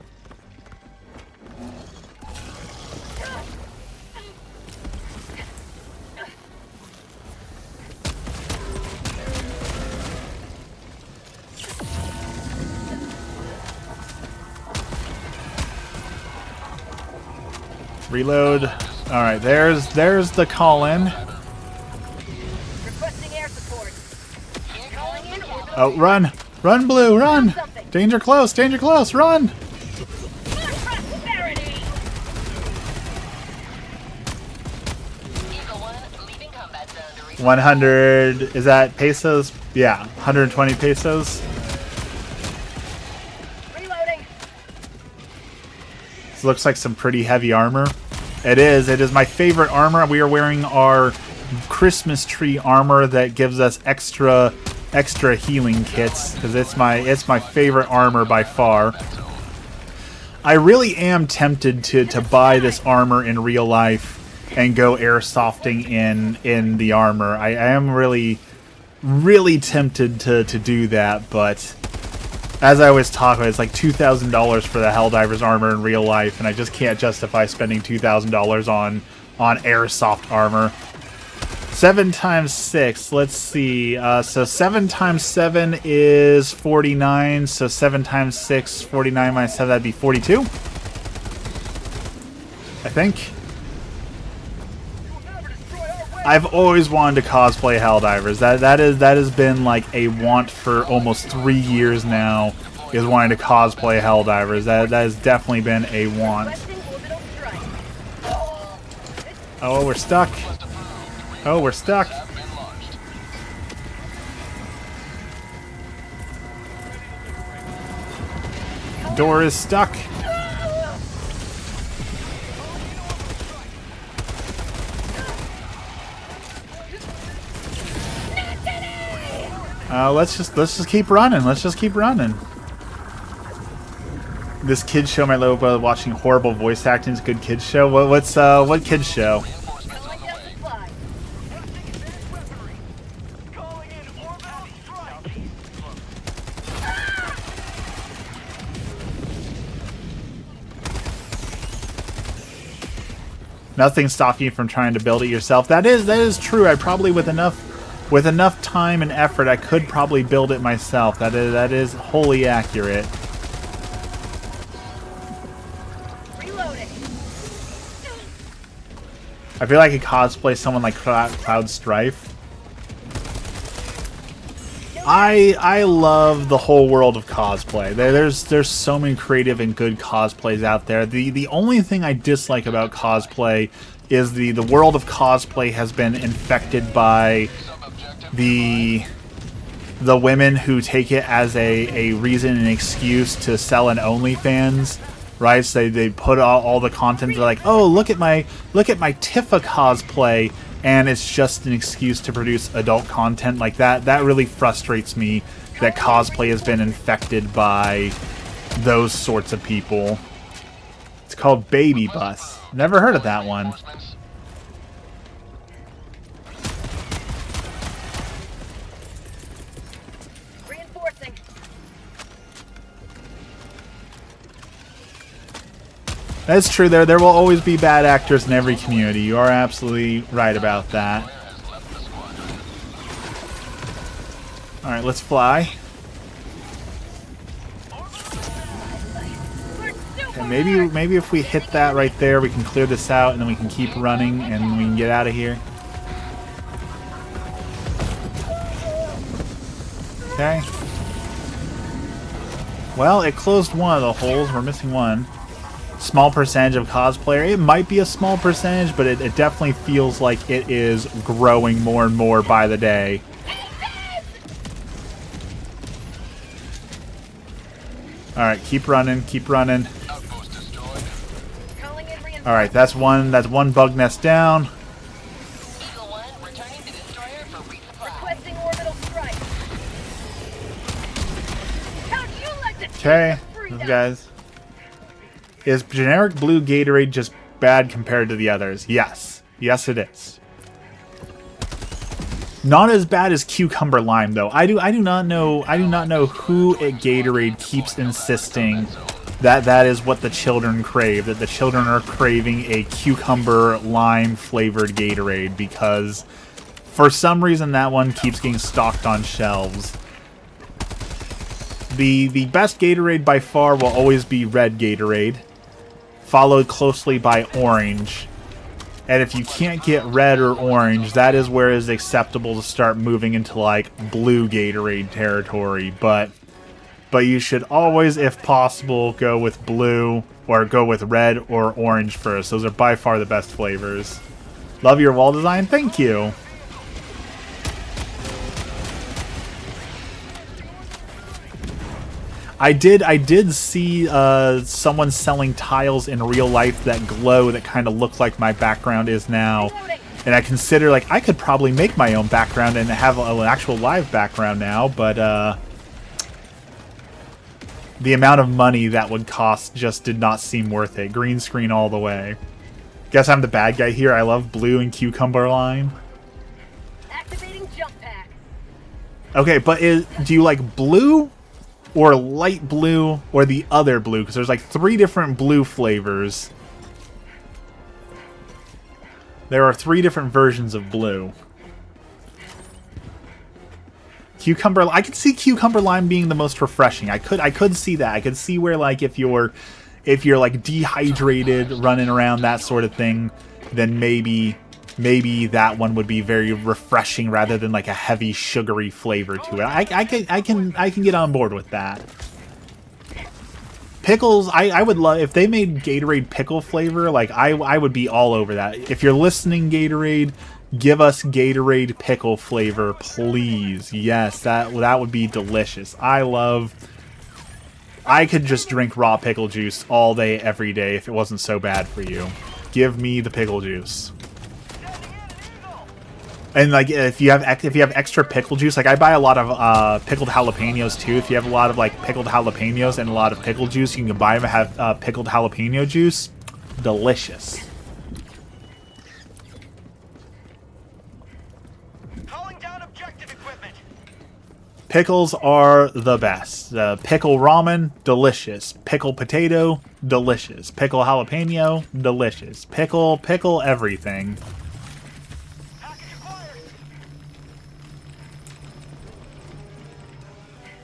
Reload. All right, there's the call-in. Requesting air support. Calling in orbital. Oh, run! Run, Blue, run! Danger close, run! Prosperity. Eagle 1 leaving combat zone to reach 100, is that pesos? Yeah, 120 pesos. Reloading. This looks like some pretty heavy armor. It is my favorite armor. We are wearing our Christmas tree armor that gives us extra healing kits because it's my favorite armor by far. I really am tempted to buy this armor in real life and go airsofting in the armor. I am really tempted to do that, but as I always talk about, it's like $2,000 for the Helldivers armor in real life, and I just can't justify spending $2,000 on airsoft armor. 7 times 6, let's see. So 7 times 7 is 49, so 7 times 6, 49 minus 7, that'd be 42? I think. I've always wanted to cosplay Helldivers. That has been like a want for almost 3 years now, is wanting to cosplay Helldivers. That has definitely been a want. Requesting orbital strike. Oh, we're stuck. Oh, we're stuck. Door is stuck. Let's just keep running. Let's just keep running. This kids show my little brother watching horrible voice acting is a good kids show. What kids show? Calling down supply. Calling in orbital strike. Nothing stopping you from trying to build it yourself. That is true. I probably with enough time and effort, I could probably build it myself. That is wholly accurate. Reloading. I feel like I could cosplay someone like Cloud Strife. I love the whole world of cosplay. There's so many creative and good cosplays out there. The only thing I dislike about cosplay is the world of cosplay has been infected by the women who take it as a reason and excuse to sell an OnlyFans, right? So they put all the content. They're like, oh, look at my Tifa cosplay, and it's just an excuse to produce adult content like that. That really frustrates me. That cosplay has been infected by those sorts of people. It's called Baby Bus. Never heard of that one. Reinforcing. That's true. There will always be bad actors in every community. You are absolutely right about that. All right, let's fly. Okay, maybe if we hit that right there, we can clear this out, and then we can keep running, and we can get out of here. Okay. Well, it closed one of the holes. We're missing one. small percentage of cosplayer. It might be a small percentage, but it definitely feels like it is growing more and more by the day. Alright, keep running, keep running. Outpost destroyed. Calling in reinforcements. Alright, that's one bug nest down. Eagle 1 returning to destroyer for resupply. Requesting orbital strike. How'd you like to take Okay, the freedom? those guys. Is generic blue Gatorade just bad compared to the others? Yes. Yes, it is. Not as bad as cucumber lime though. I do not know who at Gatorade keeps insisting that that is what the children crave, that the children are craving a cucumber lime flavored Gatorade, because for some reason that one keeps getting stocked on shelves. The best Gatorade by far will always be red Gatorade, followed closely by orange. And if you can't get red or orange, that is where it's acceptable to start moving into like blue Gatorade territory. But you should always, if possible, go with blue or go with red or orange first. Those are by far the best flavors. Love your wall design. Thank you. I did see someone selling tiles in real life that glow, that kind of look like my background is now, and I consider like I could probably make my own background and have an actual live background now, but the amount of money that would cost just did not seem worth it. Green screen all the way. Guess I'm the bad guy here. I love blue and cucumber lime. Activating jump pack. Okay, but do you like blue or light blue or the other blue? Because there's like 3 different blue flavors. There are 3 different versions of blue. Cucumber, I could see cucumber lime being the most refreshing. I could see that. I could see where like if you're like dehydrated, running around, that sort of thing, then maybe that one would be very refreshing rather than like a heavy sugary flavor to it. I can get on board with that. Pickles, I would love if they made Gatorade pickle flavor. Like I would be all over that. If you're listening, Gatorade, give us Gatorade pickle flavor, please. Yes, that would be delicious. I could just drink raw pickle juice all day, every day if it wasn't so bad for you. Give me the pickle juice. And like if you have extra pickle juice, like I buy a lot of pickled jalapenos too. If you have a lot of like pickled jalapenos and a lot of pickle juice, you can buy them and have pickled jalapeno juice. Delicious. Calling down objective equipment. Pickles are the best. Pickle ramen, delicious. Pickle potato, delicious. Pickle jalapeno, delicious. Pickle everything. Package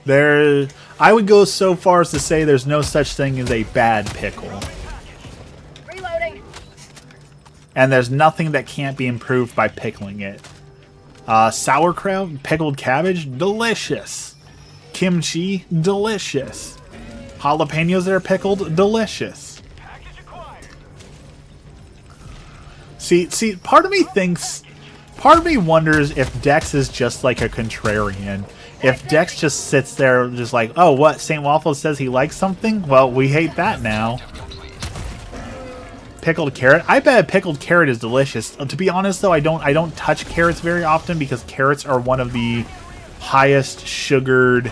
acquired. I would go so far as to say there's no such thing as a bad pickle. Reloading. And there's nothing that can't be improved by pickling it. Sauerkraut, pickled cabbage, delicious. Kimchi, delicious. Jalapenos that are pickled, delicious. Package acquired. See, part of me wonders if Dex is just like a contrarian. If Dex just sits there just like, oh, what, St. Waffles says he likes something? Well, we hate that now. Pickled carrot. I bet a pickled carrot is delicious. To be honest though, I don't touch carrots very often because carrots are one of the highest sugared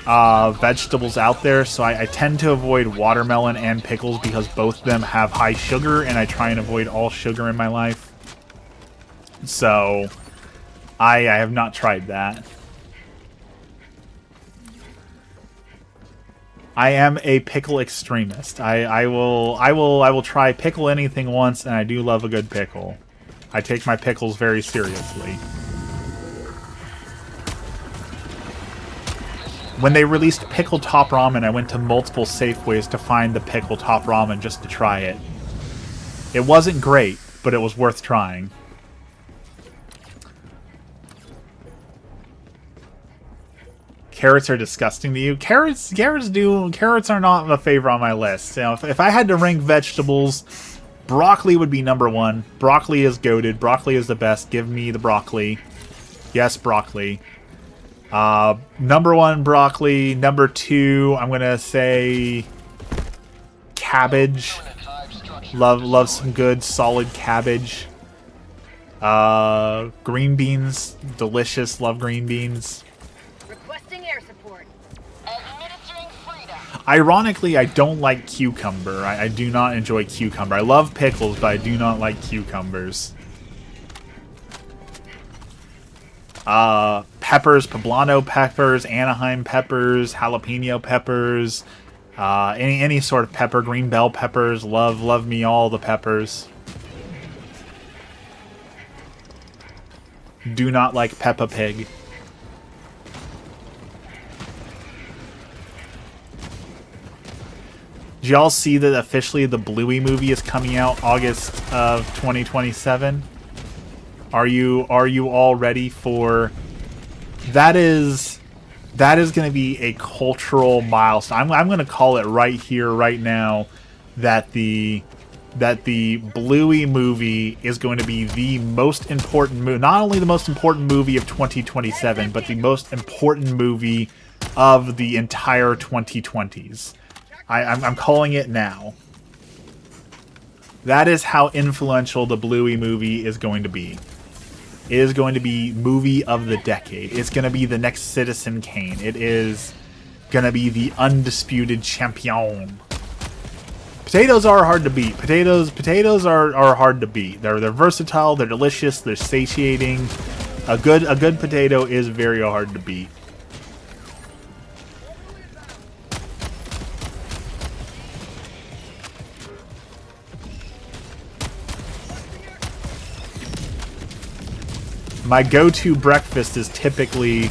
vegetables out there. So I tend to avoid watermelon and pickles because both of them have high sugar, and I try and avoid all sugar in my life. So I have not tried that. I am a pickle extremist. I will try pickle anything once, and I do love a good pickle. I take my pickles very seriously. When they released Pickle Top Ramen, I went to multiple Safeways to find the Pickle Top Ramen just to try it. It wasn't great, but it was worth trying. Carrots are disgusting to you. Carrots are not a favorite on my list. You know, if I had to rank vegetables, broccoli would be number 1. Broccoli is goated. Broccoli is the best. Give me the broccoli. Yes, broccoli. Number 1, broccoli. Number 2, I'm gonna say cabbage. Love some good solid cabbage. Green beans, delicious. Love green beans. Requesting air support. Administering freedom. Ironically, I don't like cucumber. I do not enjoy cucumber. I love pickles, but I do not like cucumbers. Peppers, poblano peppers, Anaheim peppers, jalapeno peppers, any sort of pepper, green bell peppers. Love me all the peppers. Do not like Peppa Pig. Did y'all see that officially the Bluey movie is coming out August of 2027? Are you all ready for that? Is going to be a cultural milestone. I'm going to call it right here, right now, that the Bluey movie is going to be the most important movie, not only the most important movie of 2027, but the most important movie of the entire 2020s. I'm calling it now. That is how influential the Bluey movie is going to be. It is going to be movie of the decade. It's going to be the next Citizen Kane. It is going to be the undisputed champion. Potatoes are hard to beat. Potatoes are hard to beat. They're versatile. They're delicious. They're satiating. A good potato is very hard to beat. My go-to breakfast is typically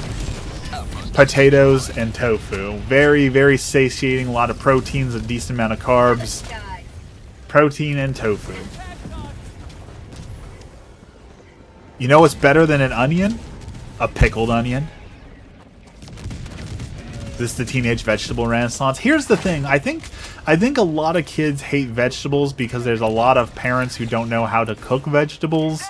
potatoes and tofu. Very, very satiating. A lot of proteins, a decent amount of carbs. Protein and tofu. You know what's better than an onion? A pickled onion. This is the teenage vegetable renaissance. Here's the thing. I think a lot of kids hate vegetables because there's a lot of parents who don't know how to cook vegetables.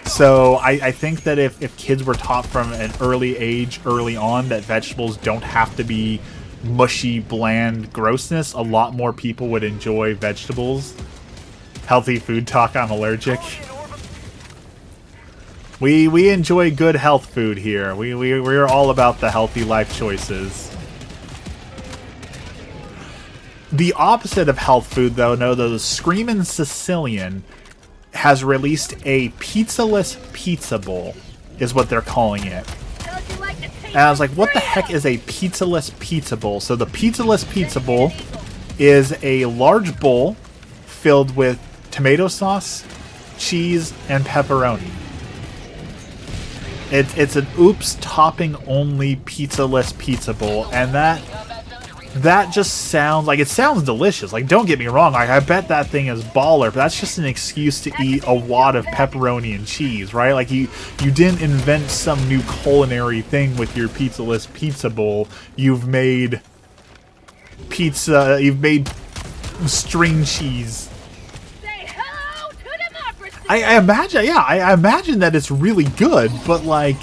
So I think that if kids were taught from an early age, early on, that vegetables don't have to be mushy, bland grossness, a lot more people would enjoy vegetables. Healthy food talk, I'm allergic. We enjoy good health food here. We're all about the healthy life choices. The opposite of health food, though, the Screamin' Sicilian has released a pizzaless pizza bowl, is what they're calling it. And I was like, what the heck is a pizzaless pizza bowl? So the pizzaless pizza bowl is a large bowl filled with tomato sauce, cheese, and pepperoni. It's an oops topping only pizzaless pizza bowl, and that just sounds like, it sounds delicious. Like, don't get me wrong, like, I bet that thing is baller, but that's just an excuse to eat a wad of pepperoni and cheese, right? Like, you didn't invent some new culinary thing with your pizzaless pizza bowl. You've made pizza, you've made string cheese. Say hello to democracy. I imagine, yeah, I imagine that it's really good, but, like,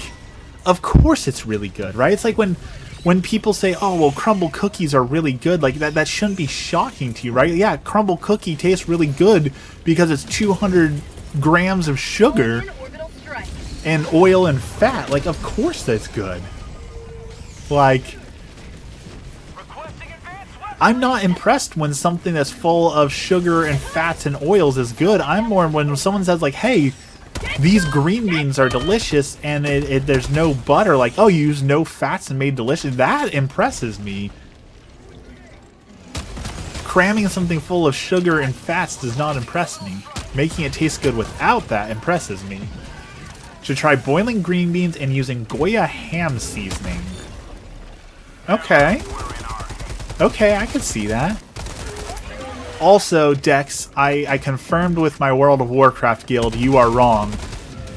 of course it's really good, right? It's like when people say, oh, well, crumble cookies are really good, like, that shouldn't be shocking to you, right? Yeah, crumble cookie tastes really good because it's 200 grams of sugar and oil and fat. Like, of course that's good. Like, I'm not impressed when something that's full of sugar and fats and oils is good. I'm more when someone says, like, hey, these green beans are delicious and there's no butter. Like, oh, you use no fats and made delicious. That impresses me. Cramming something full of sugar and fats does not impress me. Making it taste good without that impresses me. Should try boiling green beans and using Goya ham seasoning. Okay. Okay, I could see that. Also, Dex, I confirmed with my World of Warcraft guild, you are wrong.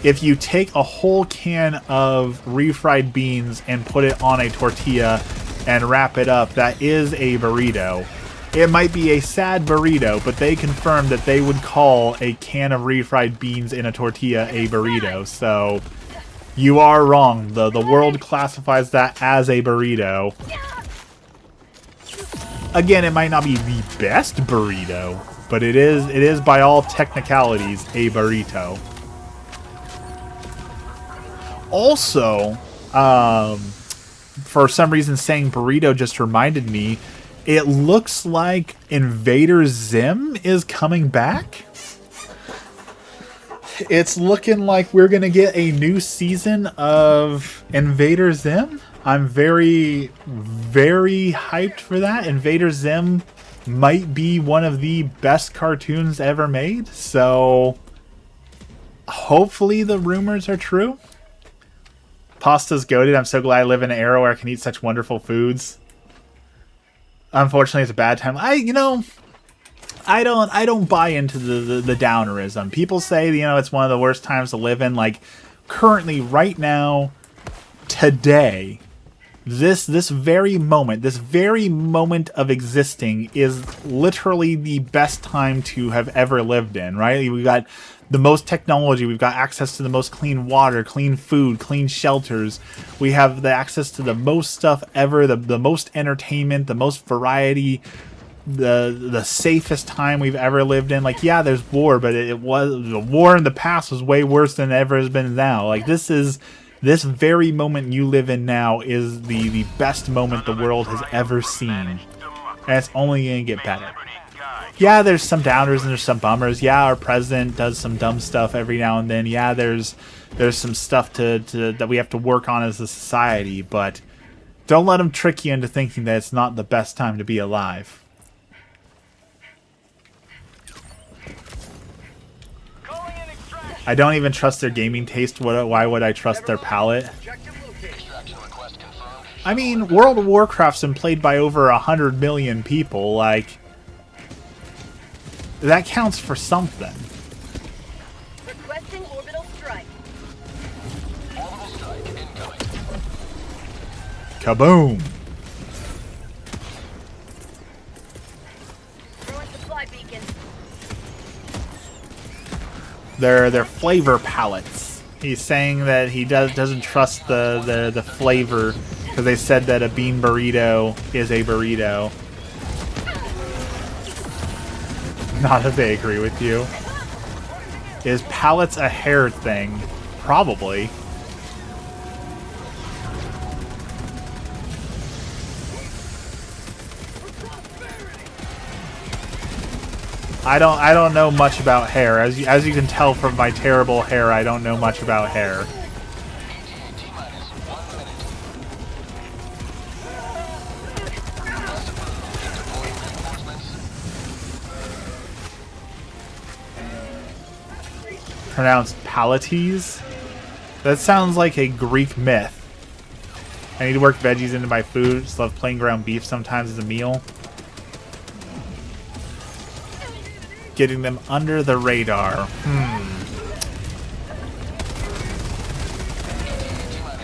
if you take a whole can of refried beans and put it on a tortilla and wrap it up, that is a burrito. It might be a sad burrito, but they confirmed that they would call a can of refried beans in a tortilla a burrito. So you are wrong. The world classifies that as a burrito. Again, it might not be the best burrito, but it is by all technicalities a burrito. Also, for some reason saying burrito just reminded me, it looks like Invader Zim is coming back. It's looking like we're going to get a new season of Invader Zim. I'm very, very hyped for that. Invader Zim might be one of the best cartoons ever made. So hopefully the rumors are true. Pasta's goated. I'm so glad I live in an era where I can eat such wonderful foods. Unfortunately, it's a bad time. I don't buy into the downerism. People say, it's one of the worst times to live in. Like, currently, right now, today, this very moment of existing is literally the best time to have ever lived in, right? We've got the most technology, we've got access to the most clean water, clean food, clean shelters. We have the access to the most stuff ever, the most entertainment, the most variety, the safest time we've ever lived in. Like, yeah, there's war, but the war in the past was way worse than it ever has been now. Like, this very moment you live in now is the best moment the world has ever seen. And it's only going to get better. Yeah, there's some downers and there's some bummers. Yeah, our president does some dumb stuff every now and then. Yeah, there's some stuff that we have to work on as a society. But don't let them trick you into thinking that it's not the best time to be alive. I don't even trust their gaming taste. Why would I trust their palate? I mean, World of Warcraft's been played by over 100 million people. Like, that counts for something. Requesting orbital strike. Orbital strike incoming. Kaboom! Throwing supply beacon. They're flavor palettes. He's saying that he doesn't trust the flavor because they said that a bean burrito is a burrito. Not that they agree with you. Is palettes a hair thing? Probably. I don't know much about hair. As you can tell from my terrible hair, I don't know much about hair. Pronounced palates? That sounds like a Greek myth. I need to work veggies into my food. Just love plain ground beef sometimes as a meal. Getting them under the radar.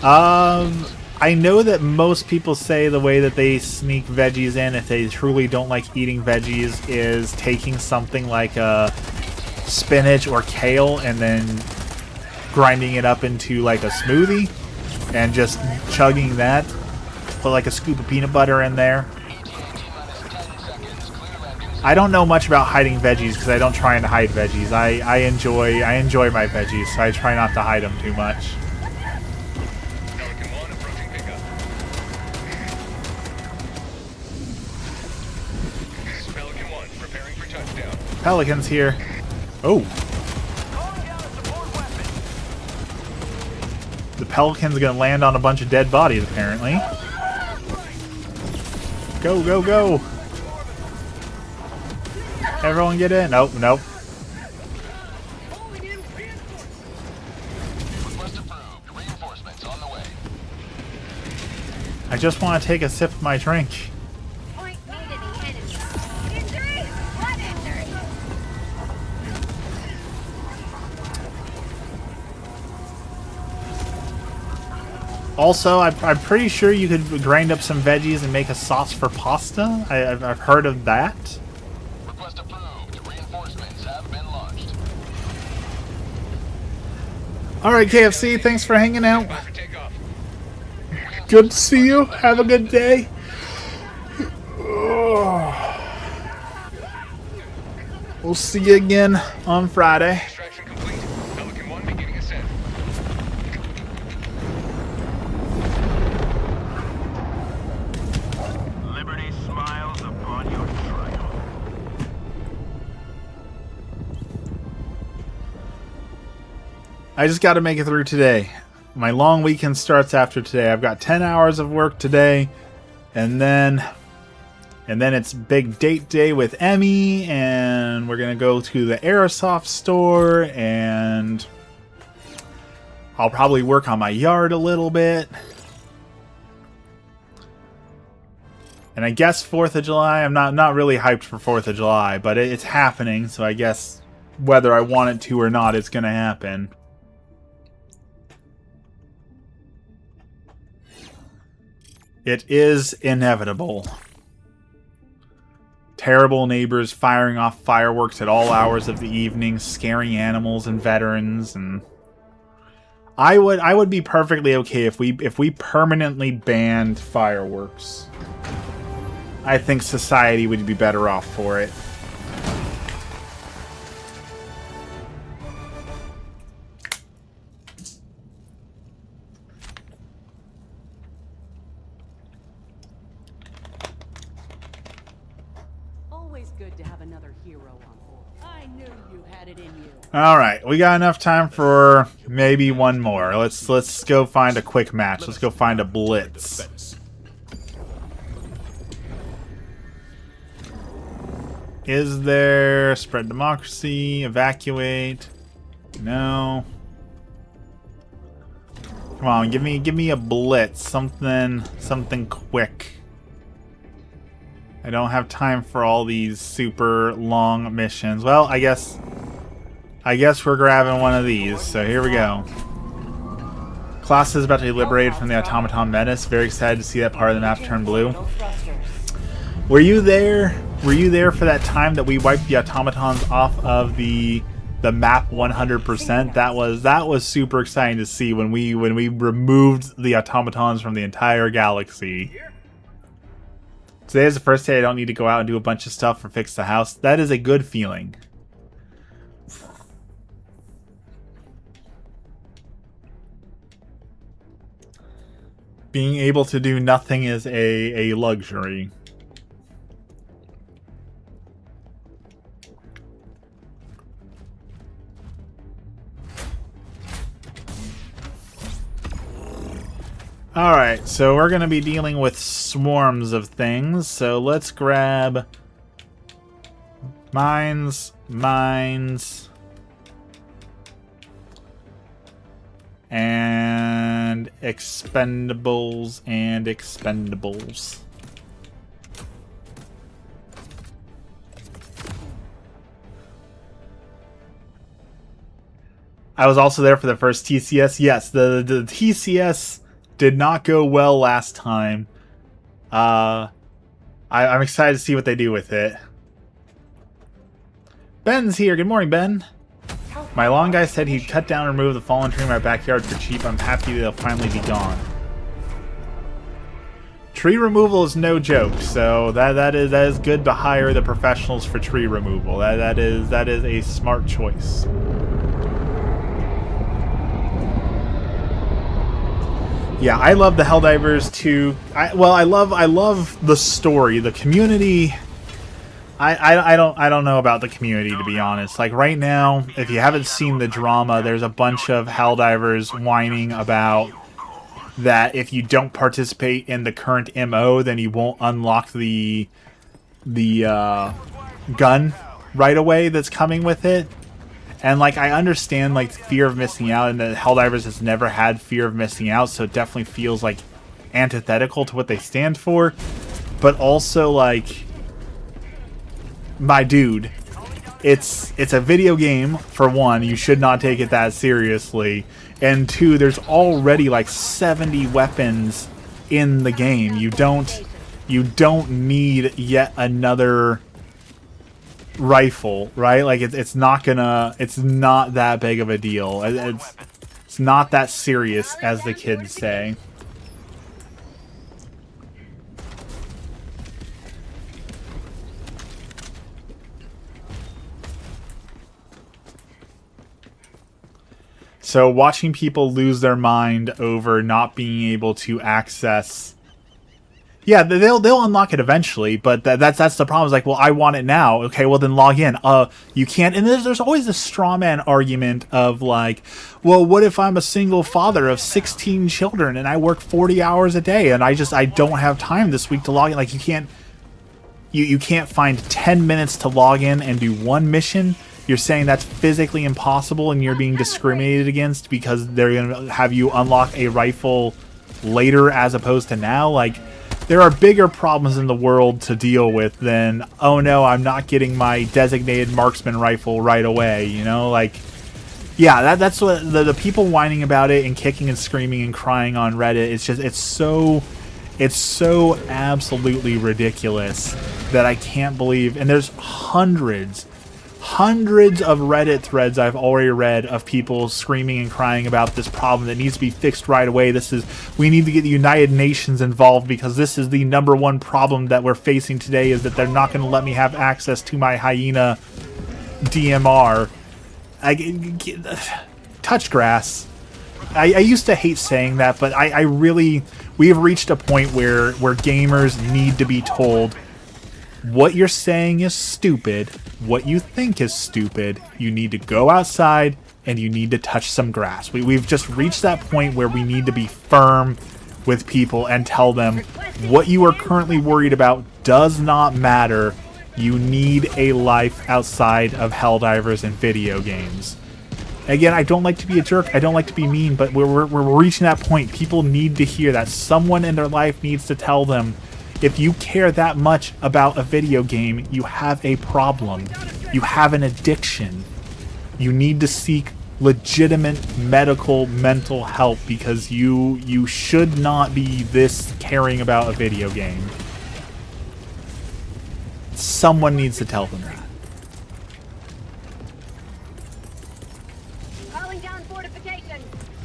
I know that most people say the way that they sneak veggies in if they truly don't like eating veggies is taking something like a spinach or kale and then grinding it up into like a smoothie and just chugging that. Put like a scoop of peanut butter in there. I don't know much about hiding veggies because I don't try and hide veggies. I enjoy my veggies, so I try not to hide them too much. Pelican's here. Oh. The Pelican's gonna land on a bunch of dead bodies, apparently. Go, go, go! Everyone get in. Nope, nope. I just want to take a sip of my drink. Point me to the enemy. Injury? What injury? Also, I'm pretty sure you could grind up some veggies and make a sauce for pasta. I've heard of that. Request approved. Reinforcements have been launched. All right, KFC, thanks for hanging out. Time for takeoff. Good to see you. Have a good day. We'll see you again on Friday. Extraction complete. Pelican 1 beginning ascent. Liberty smiles upon your triumph. I just got to make it through today. My long weekend starts after today. I've got 10 hours of work today, and then it's big date day with Emmy, and we're gonna go to the Airsoft store, and I'll probably work on my yard a little bit. And I guess 4th of July, I'm not really hyped for 4th of July, but it's happening, so I guess whether I want it to or not, it's gonna happen. It is inevitable. Terrible neighbors firing off fireworks at all hours of the evening, scaring animals and veterans, and I would be perfectly okay if we permanently banned fireworks. I think society would be better off for it. Always good to have another hero on board. I knew you had it in you. All right, we got enough time for maybe one more. Let's go find a quick match. Let's go find a blitz. Is there spread democracy? Evacuate? No. Come on, give me a blitz. Something quick. I don't have time for all these super long missions. Well, I guess we're grabbing one of these. So here we go. Class is about to be liberated from the automaton menace. Very excited to see that part of the map turn blue. Were you there? Were you there for that time that we wiped the automatons off of the map 100%? That was super exciting to see when we removed the automatons from the entire galaxy. Today is the first day I don't need to go out and do a bunch of stuff or fix the house. That is a good feeling. Being able to do nothing is a luxury. Alright, so we're going to be dealing with swarms of things, so let's grab mines, and expendables, I was also there for the first TCS. Yes, the TCS did not go well last time. I'm excited to see what they do with it. Ben's here. Good morning, Ben. My lawn guy said he'd cut down and remove the fallen tree in my backyard for cheap. I'm happy they'll finally be gone. Tree removal is no joke, so that is good to hire the professionals for tree removal. That is a smart choice. Yeah, I love the Helldivers too. I love the story, the community. I don't know about the community, to be honest. Like right now, if you haven't seen the drama, there's a bunch of Helldivers whining about that if you don't participate in the current MO, then you won't unlock the gun right away that's coming with it. And, like, I understand, like, fear of missing out, and that Helldivers has never had fear of missing out, so it definitely feels, like, antithetical to what they stand for. But also, like, my dude, it's a video game, for one. You should not take it that seriously. and 2, there's already like 70 weapons in the game. You don't need yet another rifle, right? Like it's not that big of a deal. It's not that serious, as the kids say. So watching people lose their mind over not being able to access, yeah, they'll unlock it eventually, but that's the problem. Is like, well, I want it now. Okay, well then log in. You can't. And there's always this straw man argument of like, well, what if I'm a single father of 16 children and I work 40 hours a day and I don't have time this week to log in? Like, you can't find 10 minutes to log in and do one mission. You're saying that's physically impossible and you're being discriminated against because they're going to have you unlock a rifle later as opposed to now? Like, there are bigger problems in the world to deal with than, oh no, I'm not getting my designated marksman rifle right away, you know? Like, yeah, that's what the people whining about it and kicking and screaming and crying on Reddit, it's so absolutely ridiculous that I can't believe. And there's hundreds of Reddit threads I've already read of people screaming and crying about this problem that needs to be fixed right away. We need to get the United Nations involved because this is the #1 problem that we're facing today, is that they're not going to let me have access to my Hyena DMR. Touch grass. I used to hate saying that, but we have reached a point where gamers need to be told, what you're saying is stupid. What you think is stupid. You need to go outside and you need to touch some grass. We've just reached that point where we need to be firm with people and tell them what you are currently worried about does not matter. You need a life outside of Helldivers and video games. Again, I don't like to be a jerk. I don't like to be mean, but we're reaching that point. People need to hear that. Someone in their life needs to tell them, if you care that much about a video game, you have a problem. You have an addiction. You need to seek legitimate medical, mental help because you should not be this caring about a video game. Someone needs to tell them that.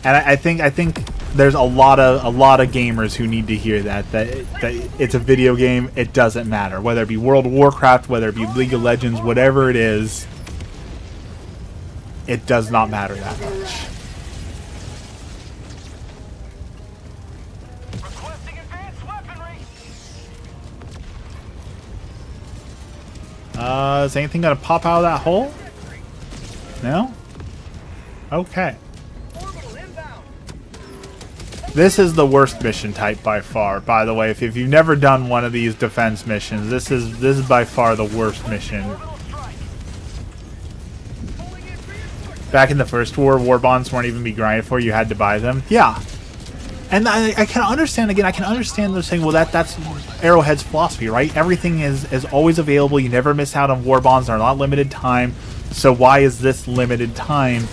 And I think there's a lot of gamers who need to hear that it's a video game. It doesn't matter whether it be World of Warcraft, whether it be League of Legends, whatever it is. It does not matter that much. Requesting advanced weaponry. Is anything gonna pop out of that hole? No? Okay. This is the worst mission type by far. By the way, if you've never done one of these defense missions, this is by far the worst mission. Back in the first war bonds weren't even be grinded for. You had to buy them. Yeah. And I can understand, again, I can understand them saying, well, that's Arrowhead's philosophy, right? Everything is always available. You never miss out on war bonds. They're not limited time. So why is this limited time?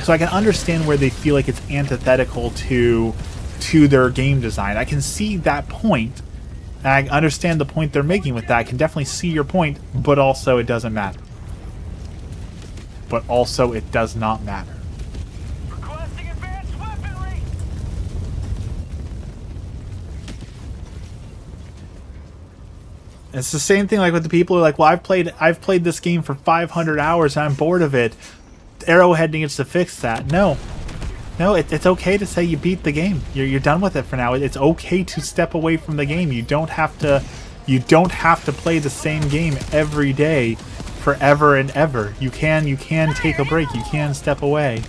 So I can understand where they feel like it's antithetical to their game design. I can see that point. And I understand the point they're making with that. I can definitely see your point, but also it doesn't matter. But also it does not matter. Requesting advanced weaponry. It's the same thing like with the people who are like, well, I've played this game for 500 hours and I'm bored of it. Arrowhead needs to fix that. No, it's okay to say you beat the game. You're done with it for now. It's okay to step away from the game. You don't have to play the same game every day forever and ever. You can take a break. You can step away.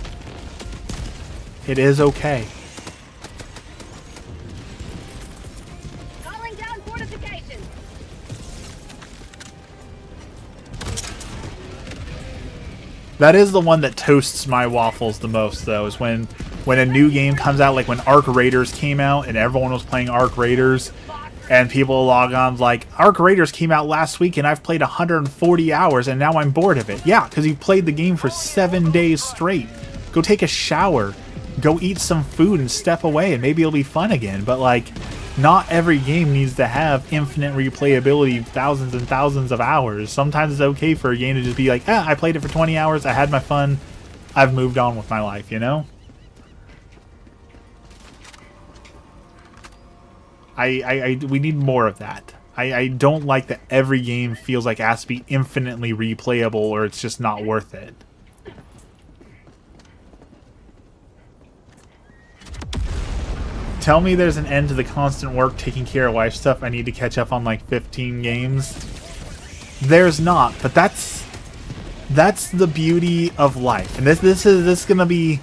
It is okay. Calling down fortifications. That is the one that toasts my waffles the most, though, is when a new game comes out, like when Arc Raiders came out and everyone was playing Arc Raiders, and people log on like, Arc Raiders came out last week and I've played 140 hours and now I'm bored of it. Yeah, because you played the game for 7 days straight. Go take a shower. go eat some food and step away and maybe it'll be fun again. But like, not every game needs to have infinite replayability, thousands and thousands of hours. Sometimes it's okay for a game to just be like, I played it for 20 hours, I had my fun, I've moved on with my life, you know? We need more of that. I don't like that every game feels like it has to be infinitely replayable or it's just not worth it. Tell me there's an end to the constant work taking care of life stuff. I need to catch up on like 15 games. There's not, but that's the beauty of life. And this is gonna be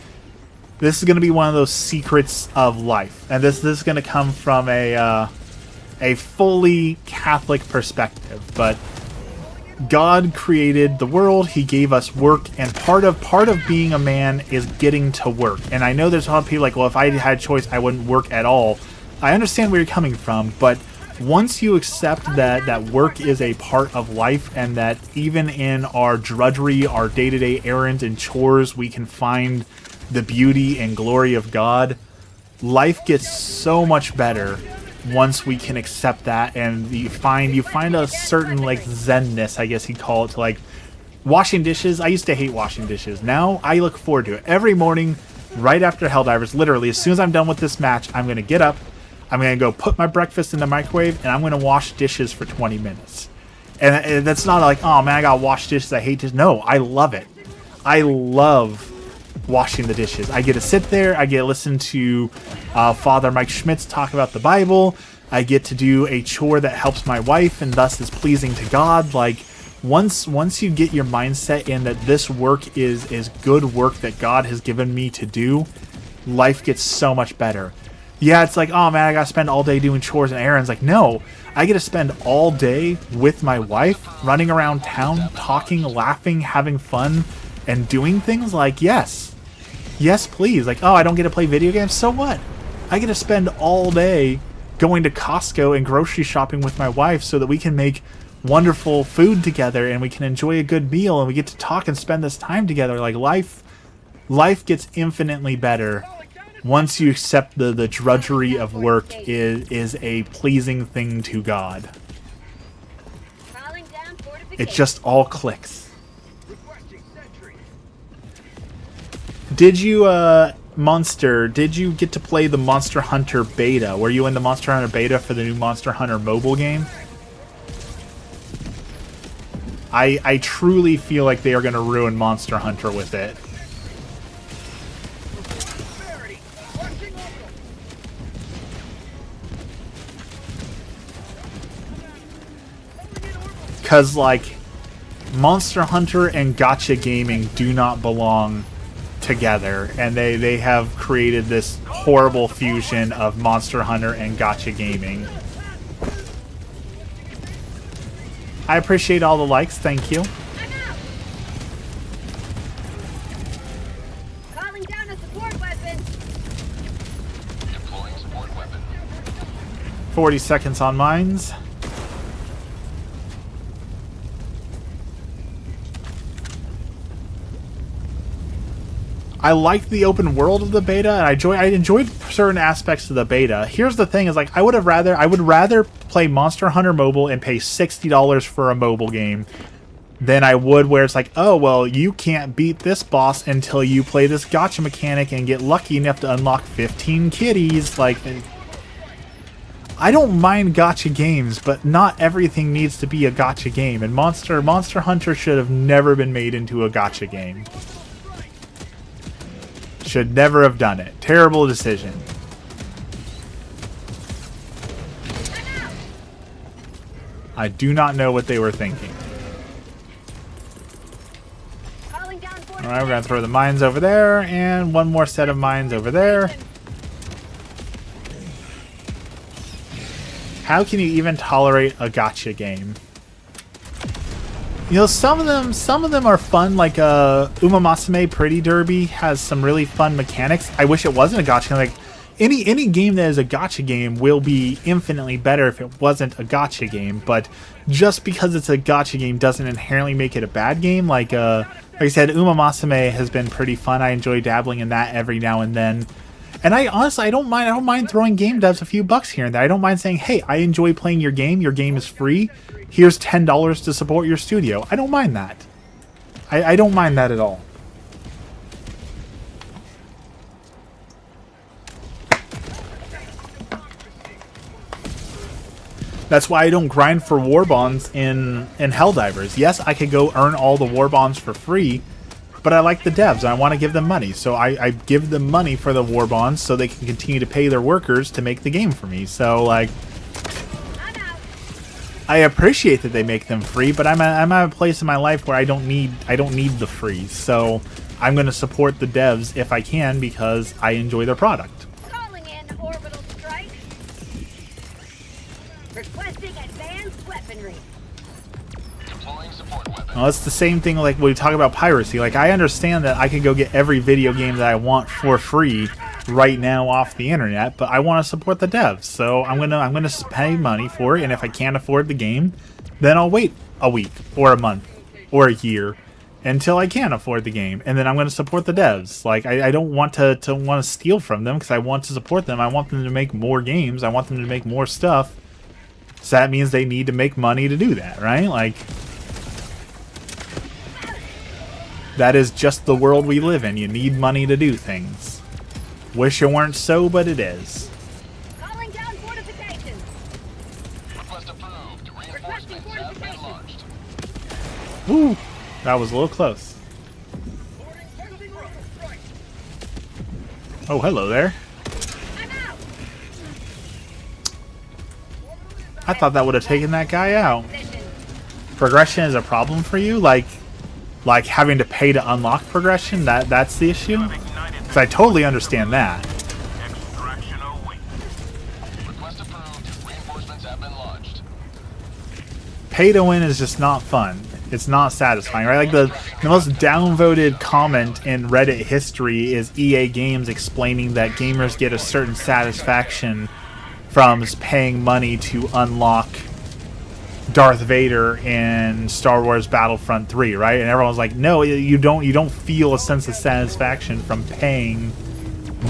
one of those secrets of life. And this is gonna come from a fully Catholic perspective. But God created the world, he gave us work, and part of being a man is getting to work. And I know there's a lot of people like, well, if I had a choice, I wouldn't work at all. I understand where you're coming from, but once you accept that work is a part of life and that even in our drudgery, our day-to-day errands and chores, we can find the beauty and glory of God, life gets so much better once we can accept that, and you find a certain like zenness, I guess you'd call it, to like washing dishes. I used to hate washing dishes. Now I look forward to it. Every morning, right after Helldivers, literally as soon as I'm done with this match, I'm gonna get up, I'm gonna go put my breakfast in the microwave, and I'm gonna wash dishes for 20 minutes. And that's not like, oh man, I gotta wash dishes, I hate dishes. No, I love it. I love washing the dishes. I get to sit there, I get to listen to Father Mike Schmitz talk about the Bible, I get to do a chore that helps my wife and thus is pleasing to God. Like, once you get your mindset in that this work is good work that God has given me to do, life gets so much better. Yeah, it's like, oh man, I gotta spend all day doing chores and errands. Like, no, I get to spend all day with my wife, running around town, talking, laughing, having fun, and doing things. Like, yes, please. Like, oh, I don't get to play video games, so what? I get to spend all day going to Costco and grocery shopping with my wife so that we can make wonderful food together and we can enjoy a good meal and we get to talk and spend this time together. Like, life gets infinitely better once you accept the drudgery of work is a pleasing thing to God. It just all clicks. Did you, Monster, did you get to play the Monster Hunter beta? Were you in the Monster Hunter beta for the new Monster Hunter mobile game? I truly feel like they are going to ruin Monster Hunter with it. Because, like, Monster Hunter and gacha gaming do not belong together, and they have created this horrible fusion of Monster Hunter and gacha gaming. I appreciate all the likes, thank you. Calling down a support weapon. Deploying support weapon. 40 seconds on mines. I liked the open world of the beta, and I enjoyed certain aspects of the beta. Here's the thing: is like I would rather play Monster Hunter Mobile and pay $60 for a mobile game than I would where it's like, oh well, you can't beat this boss until you play this gacha mechanic and get lucky enough to unlock 15 kitties. Like, I don't mind gacha games, but not everything needs to be a gacha game. And Monster Hunter should have never been made into a gacha game. Should never have done it. Terrible decision. I do not know what they were thinking. Alright, we're going to throw the mines over there, and one more set of mines over there. How can you even tolerate a gacha game? You know, some of them are fun, like Uma Musume Pretty Derby has some really fun mechanics. I wish it wasn't a gacha. Like, any game that is a gacha game will be infinitely better if it wasn't a gacha game. But just because it's a gacha game doesn't inherently make it a bad game. Like I said, Uma Masame has been pretty fun. I enjoy dabbling in that every now and then. And I honestly, I don't mind throwing game devs a few bucks here and there. I don't mind saying, hey, I enjoy playing your game. Your game is free. Here's $10 to support your studio. I don't mind that. I don't mind that at all. That's why I don't grind for war bonds in Helldivers. Yes, I could go earn all the war bonds for free, but I like the devs and I want to give them money. So I give them money for the war bonds so they can continue to pay their workers to make the game for me. So like, I appreciate that they make them free, but I'm at a place in my life where I don't need the free. So I'm going to support the devs if I can because I enjoy their product. Calling in orbital strike. Requesting advanced weaponry. Deploying support weapon. Well, it's the same thing like when we talk about piracy. Like, I understand that I could go get every video game that I want for free right now off the internet, but I want to support the devs. So I'm gonna pay money for it, and if I can't afford the game, then I'll wait a week or a month or a year until I can afford the game, and then I'm going to support the devs. Like, I don't want to steal from them because I want to support them. I want them to make more games. I want them to make more stuff. So that means they need to make money to do that, right? Like, that is just the world we live in. You need money to do things. Wish it weren't so, but it is. Calling down fortifications. Request approved. Reinforcements have been launched. Woo! That was a little close. Oh, hello there. I'm out. I thought that would have taken that guy out. Position. Progression is a problem for you? Like having to pay to unlock progression? That's the issue? Because I totally understand that. Extraction away. Request approved. Reinforcements have been launched. Pay to win is just not fun. It's not satisfying, right? Like the most downvoted comment in Reddit history is EA Games explaining that gamers get a certain satisfaction from paying money to unlock Darth Vader in Star Wars Battlefront 3, right? And everyone's like, no, you don't feel a sense of satisfaction from paying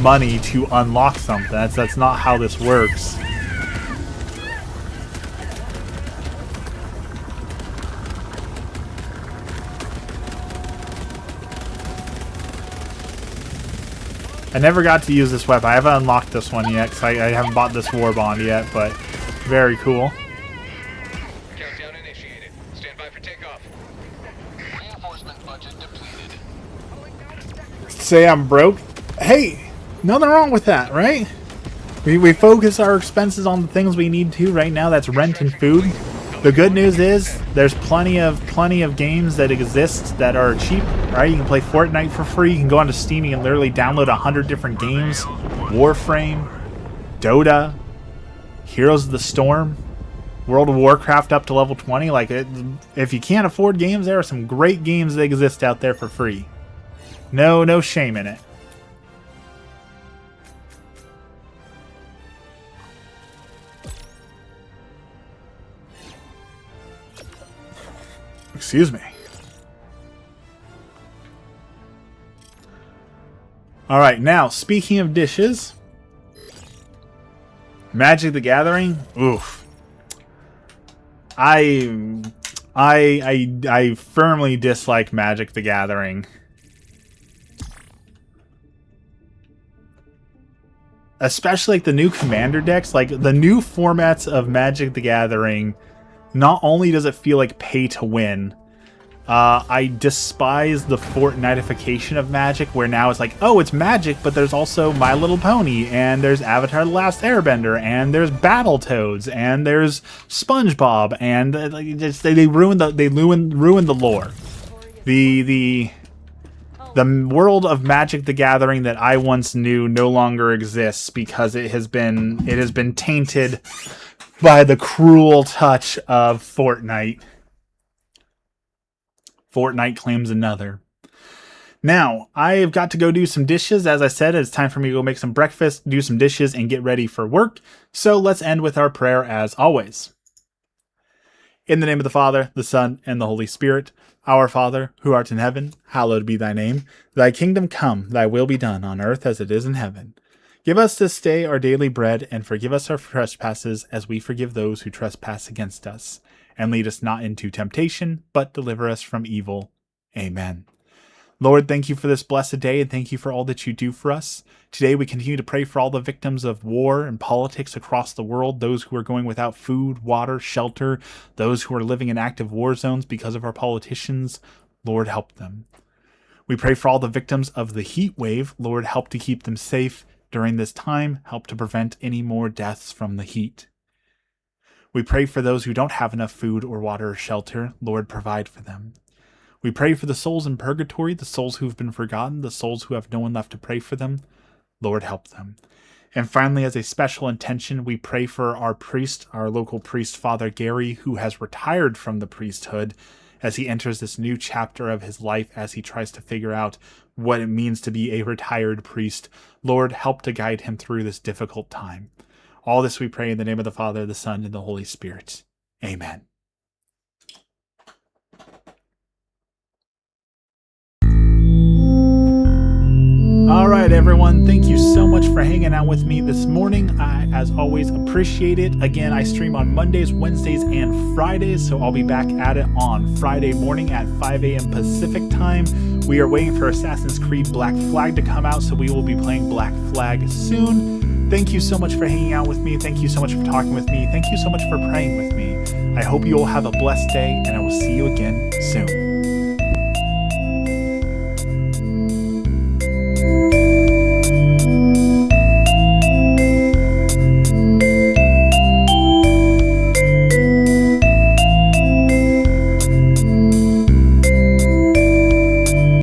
money to unlock something. That's not how this works. I never got to use this weapon. I haven't unlocked this one yet because I haven't bought this war bond yet, but very cool. Countdown initiated. Stand by for takeoff. Reinforcement budget depleted. Say I'm broke? Hey, nothing wrong with that, right? We focus our expenses on the things we need to right now. That's rent and food. The good news is there's plenty of games that exist that are cheap, right? You can play Fortnite for free. You can go onto Steam. You can literally download 100 different games. Warframe, Dota, Heroes of the Storm, World of Warcraft up to level 20. Like, if you can't afford games, there are some great games that exist out there for free. No shame in it. Excuse me. Alright, now, speaking of dishes, Magic the Gathering, oof. I firmly dislike Magic the Gathering. Especially like the new Commander decks, like the new formats of Magic the Gathering. Not only does it feel like pay to win, I despise the Fortnitification of Magic, where now it's like, oh, it's Magic, but there's also My Little Pony, and there's Avatar: The Last Airbender, and there's Battletoads, and there's SpongeBob, and they ruined the lore. The world of Magic the Gathering that I once knew no longer exists because it has been tainted by the cruel touch of Fortnite. Fortnite claims another. Now, I've got to go do some dishes. As I said, it's time for me to go make some breakfast, do some dishes, and get ready for work. So let's end with our prayer as always. In the name of the Father, the Son, and the Holy Spirit. Our Father, who art in heaven, hallowed be thy name. Thy kingdom come, thy will be done on earth as it is in heaven. Give us this day our daily bread, and forgive us our trespasses as we forgive those who trespass against us. And lead us not into temptation, but deliver us from evil. Amen. Lord, thank you for this blessed day, and thank you for all that you do for us. Today we continue to pray for all the victims of war and politics across the world, those who are going without food, water, shelter, those who are living in active war zones because of our politicians. Lord, help them. We pray for all the victims of the heat wave. Lord, help to keep them safe during this time. Help to prevent any more deaths from the heat. We pray for those who don't have enough food or water or shelter. Lord, provide for them. We pray for the souls in purgatory, the souls who have been forgotten, the souls who have no one left to pray for them. Lord, help them. And finally, as a special intention, we pray for our priest, our local priest, Father Gary, who has retired from the priesthood as he enters this new chapter of his life as he tries to figure out what it means to be a retired priest. Lord, help to guide him through this difficult time. All this we pray in the name of the Father, the Son, and the Holy Spirit. Amen. All right, everyone. Thank you so much for hanging out with me this morning. I, as always, appreciate it. Again, I stream on Mondays, Wednesdays, and Fridays, so I'll be back at it on Friday morning at 5 a.m. Pacific time. We are waiting for Assassin's Creed Black Flag to come out, so we will be playing Black Flag soon. Thank you so much for hanging out with me. Thank you so much for talking with me. Thank you so much for praying with me. I hope you all have a blessed day, and I will see you again soon.